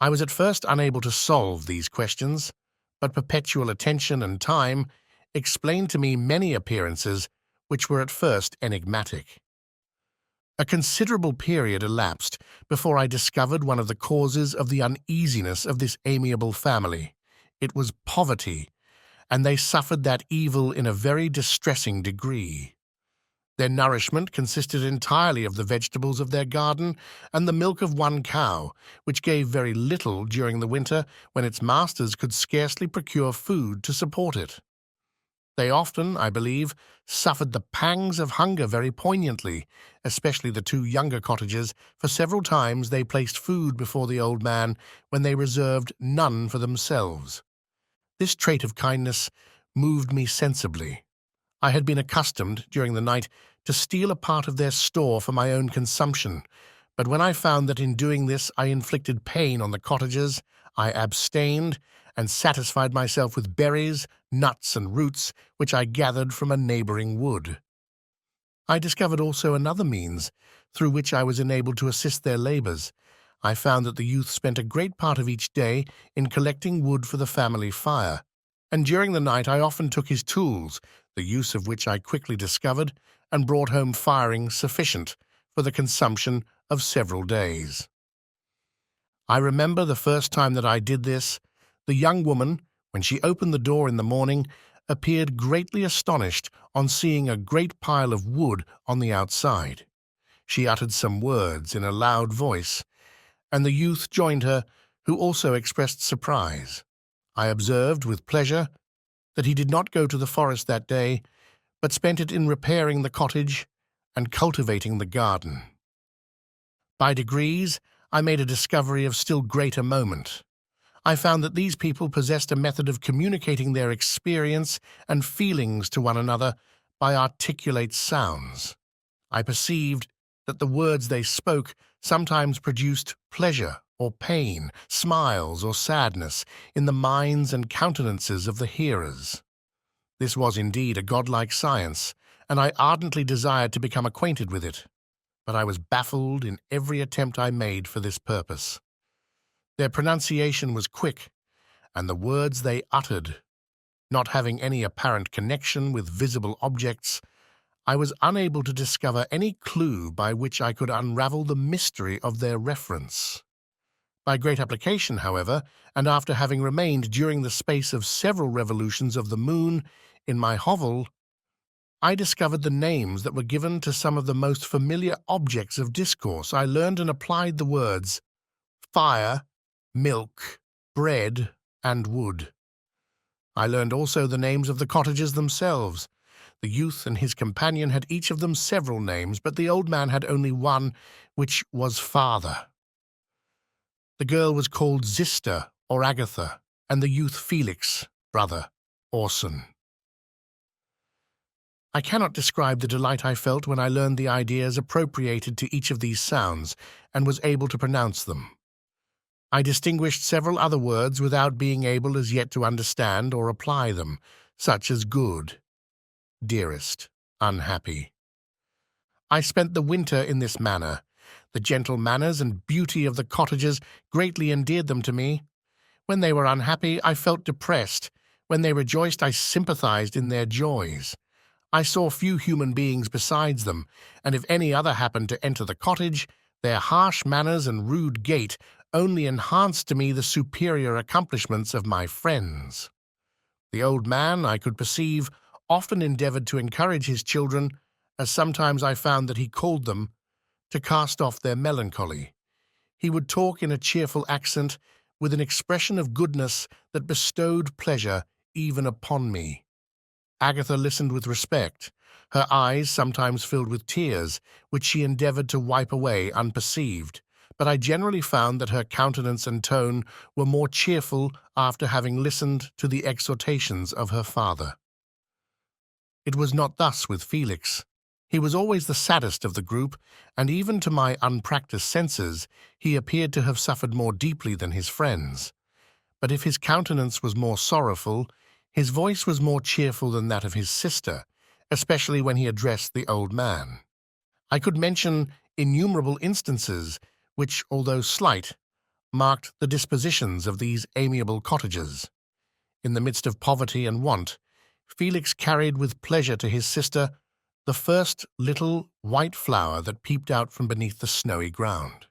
I was at first unable to solve these questions, but perpetual attention and time explained to me many appearances which were at first enigmatic. A considerable period elapsed before I discovered one of the causes of the uneasiness of this amiable family. It was poverty, and they suffered that evil in a very distressing degree. Their nourishment consisted entirely of the vegetables of their garden and the milk of one cow, which gave very little during the winter when its masters could scarcely procure food to support it. They often, I believe, suffered the pangs of hunger very poignantly, especially the two younger cottagers, for several times they placed food before the old man when they reserved none for themselves. This trait of kindness moved me sensibly. I had been accustomed, during the night, to steal a part of their store for my own consumption, but when I found that in doing this I inflicted pain on the cottagers, I abstained and satisfied myself with berries, nuts, and roots which I gathered from a neighboring wood. I discovered also another means through which I was enabled to assist their labors. I found that the youth spent a great part of each day in collecting wood for the family fire, and during the night I often took his tools, the use of which I quickly discovered, and brought home firing sufficient for the consumption of several days. I remember the first time that I did this. The young woman, when she opened the door in the morning, appeared greatly astonished on seeing a great pile of wood on the outside. She uttered some words in a loud voice, and the youth joined her, who also expressed surprise. I observed with pleasure that he did not go to the forest that day, but spent it in repairing the cottage and cultivating the garden. By degrees, I made a discovery of still greater moment. I found that these people possessed a method of communicating their experience and feelings to one another by articulate sounds. I perceived that the words they spoke sometimes produced pleasure or pain, smiles or sadness in the minds and countenances of the hearers. This was indeed a godlike science, and I ardently desired to become acquainted with it, but I was baffled in every attempt I made for this purpose. Their pronunciation was quick, and the words they uttered, not having any apparent connection with visible objects, I was unable to discover any clue by which I could unravel the mystery of their reference. By great application, however, and after having remained during the space of several revolutions of the moon in my hovel, I discovered the names that were given to some of the most familiar objects of discourse. I learned and applied the words fire, milk, bread, and wood. I learned also the names of the cottagers themselves. The youth and his companion had each of them several names, but the old man had only one, which was father. The girl was called Zister or Agatha, and the youth Felix, brother, Orson. I cannot describe the delight I felt when I learned the ideas appropriated to each of these sounds and was able to pronounce them. I distinguished several other words without being able as yet to understand or apply them, such as good, dearest, unhappy. I spent the winter in this manner. The gentle manners and beauty of the cottagers greatly endeared them to me. When they were unhappy, I felt depressed. When they rejoiced, I sympathized in their joys. I saw few human beings besides them, and if any other happened to enter the cottage, their harsh manners and rude gait only enhanced to me the superior accomplishments of my friends. The old man, I could perceive, often endeavored to encourage his children, as sometimes I found that he called them, to cast off their melancholy. He would talk in a cheerful accent, with an expression of goodness that bestowed pleasure even upon me. Agatha listened with respect, her eyes sometimes filled with tears, which she endeavored to wipe away unperceived, but I generally found that her countenance and tone were more cheerful after having listened to the exhortations of her father. It was not thus with Felix. He was always the saddest of the group, and even to my unpractised senses he appeared to have suffered more deeply than his friends. But if his countenance was more sorrowful, his voice was more cheerful than that of his sister, especially when he addressed the old man. I could mention innumerable instances which, although slight, marked the dispositions of these amiable cottagers. In the midst of poverty and want, Felix carried with pleasure to his sister the first little white flower that peeped out from beneath the snowy ground.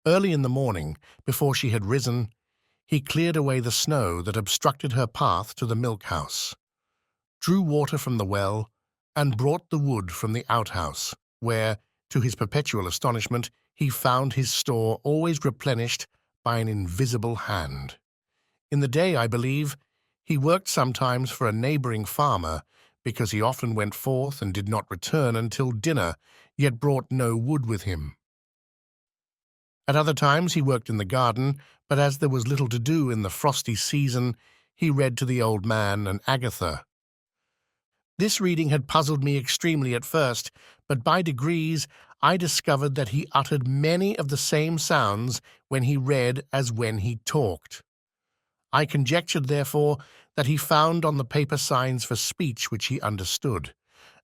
Early in the morning, before she had risen, he cleared away the snow that obstructed her path to the milk-house, drew water from the well, and brought the wood from the outhouse, where, to his perpetual astonishment, he found his store always replenished by an invisible hand. In the day, I believe, he worked sometimes for a neighboring farmer, because he often went forth and did not return until dinner, yet brought no wood with him. At other times he worked in the garden, but as there was little to do in the frosty season, he read to the old man and Agatha. This reading had puzzled me extremely at first, but by degrees I discovered that he uttered many of the same sounds when he read as when he talked. I conjectured, therefore, that he found on the paper signs for speech which he understood,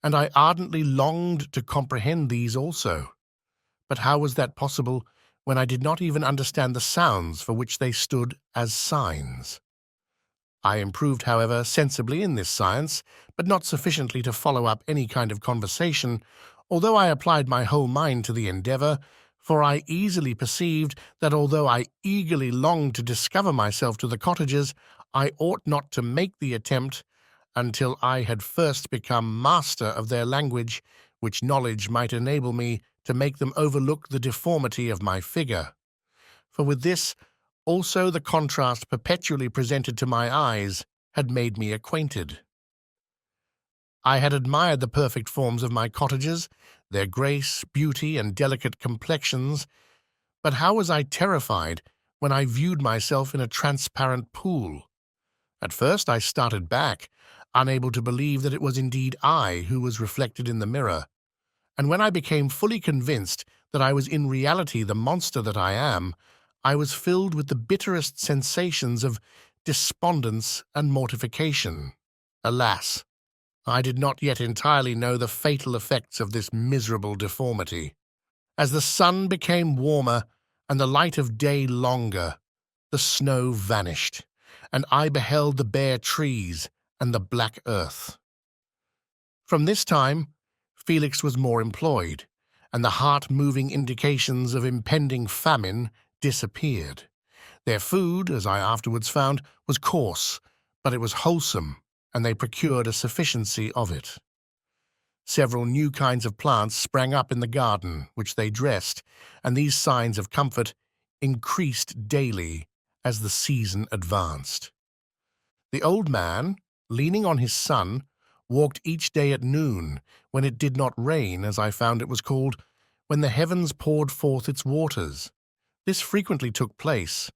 and I ardently longed to comprehend these also. But how was that possible when I did not even understand the sounds for which they stood as signs? I improved, however, sensibly in this science, but not sufficiently to follow up any kind of conversation, although I applied my whole mind to the endeavour, for I easily perceived that although I eagerly longed to discover myself to the cottagers, I ought not to make the attempt until I had first become master of their language, which knowledge might enable me to make them overlook the deformity of my figure. For with this also the contrast perpetually presented to my eyes had made me acquainted. I had admired the perfect forms of my cottagers, their grace, beauty, and delicate complexions, but how was I terrified when I viewed myself in a transparent pool? At first I started back, unable to believe that it was indeed I who was reflected in the mirror, and when I became fully convinced that I was in reality the monster that I am, I was filled with the bitterest sensations of despondence and mortification. Alas! I did not yet entirely know the fatal effects of this miserable deformity. As the sun became warmer and the light of day longer, the snow vanished, and I beheld the bare trees and the black earth. From this time, Felix was more employed, and the heart-moving indications of impending famine disappeared. Their food, as I afterwards found, was coarse, but it was wholesome, and they procured a sufficiency of it. Several new kinds of plants sprang up in the garden, which they dressed, and these signs of comfort increased daily as the season advanced. The old man, leaning on his son, walked each day at noon, when it did not rain, as I found it was called, when the heavens poured forth its waters. This frequently took place,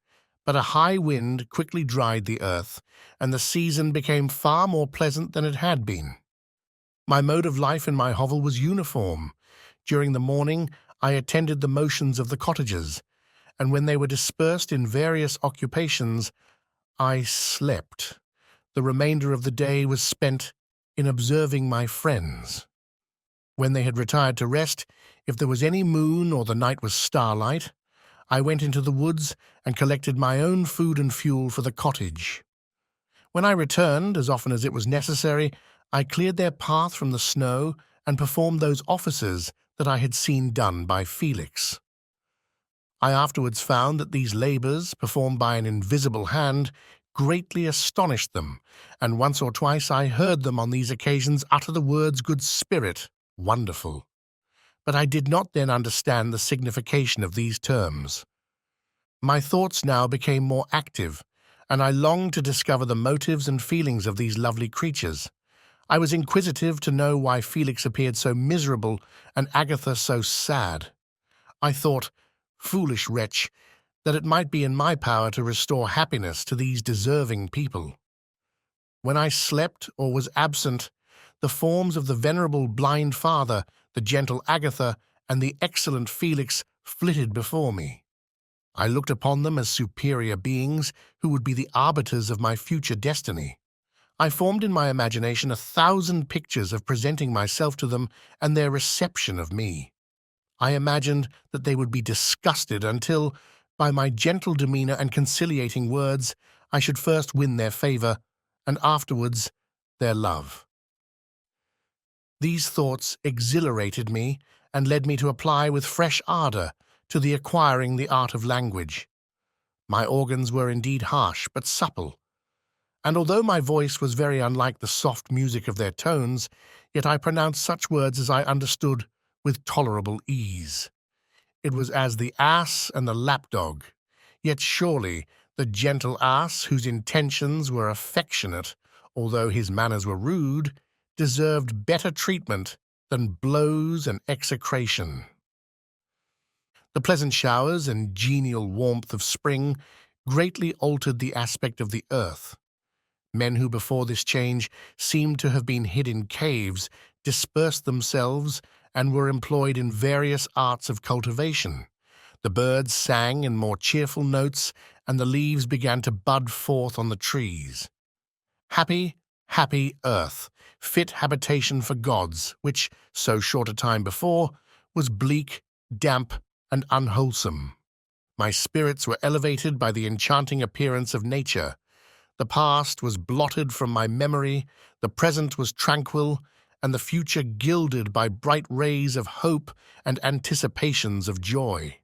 but a high wind quickly dried the earth, and the season became far more pleasant than it had been. My mode of life in my hovel was uniform. During the morning, I attended the motions of the cottagers, and when they were dispersed in various occupations, I slept. The remainder of the day was spent in observing my friends. When they had retired to rest, if there was any moon or the night was starlight, I went into the woods and collected my own food and fuel for the cottage. When I returned, as often as it was necessary, I cleared their path from the snow and performed those offices that I had seen done by Felix. I afterwards found that these labours, performed by an invisible hand, greatly astonished them, and once or twice I heard them on these occasions utter the words "good spirit," "wonderful." But I did not then understand the signification of these terms. My thoughts now became more active, and I longed to discover the motives and feelings of these lovely creatures. I was inquisitive to know why Felix appeared so miserable and Agatha so sad. I thought, foolish wretch, that it might be in my power to restore happiness to these deserving people. When I slept or was absent, the forms of the venerable blind father, the gentle Agatha, and the excellent Felix flitted before me. I looked upon them as superior beings who would be the arbiters of my future destiny. I formed in my imagination 1,000 pictures of presenting myself to them and their reception of me. I imagined that they would be disgusted until, by my gentle demeanour and conciliating words, I should first win their favour, and afterwards their love. These thoughts exhilarated me and led me to apply with fresh ardour to the acquiring the art of language. My organs were indeed harsh but supple, and although my voice was very unlike the soft music of their tones, yet I pronounced such words as I understood with tolerable ease. It was as the ass and the lapdog, yet surely the gentle ass, whose intentions were affectionate, although his manners were rude, deserved better treatment than blows and execration. The pleasant showers and genial warmth of spring greatly altered the aspect of the earth. Men who before this change seemed to have been hid in caves dispersed themselves and were employed in various arts of cultivation. The birds sang in more cheerful notes, and the leaves began to bud forth on the trees. Happy, happy earth, fit habitation for gods, which, so short a time before, was bleak, damp, and unwholesome. My spirits were elevated by the enchanting appearance of nature. The past was blotted from my memory, the present was tranquil, and the future gilded by bright rays of hope and anticipations of joy.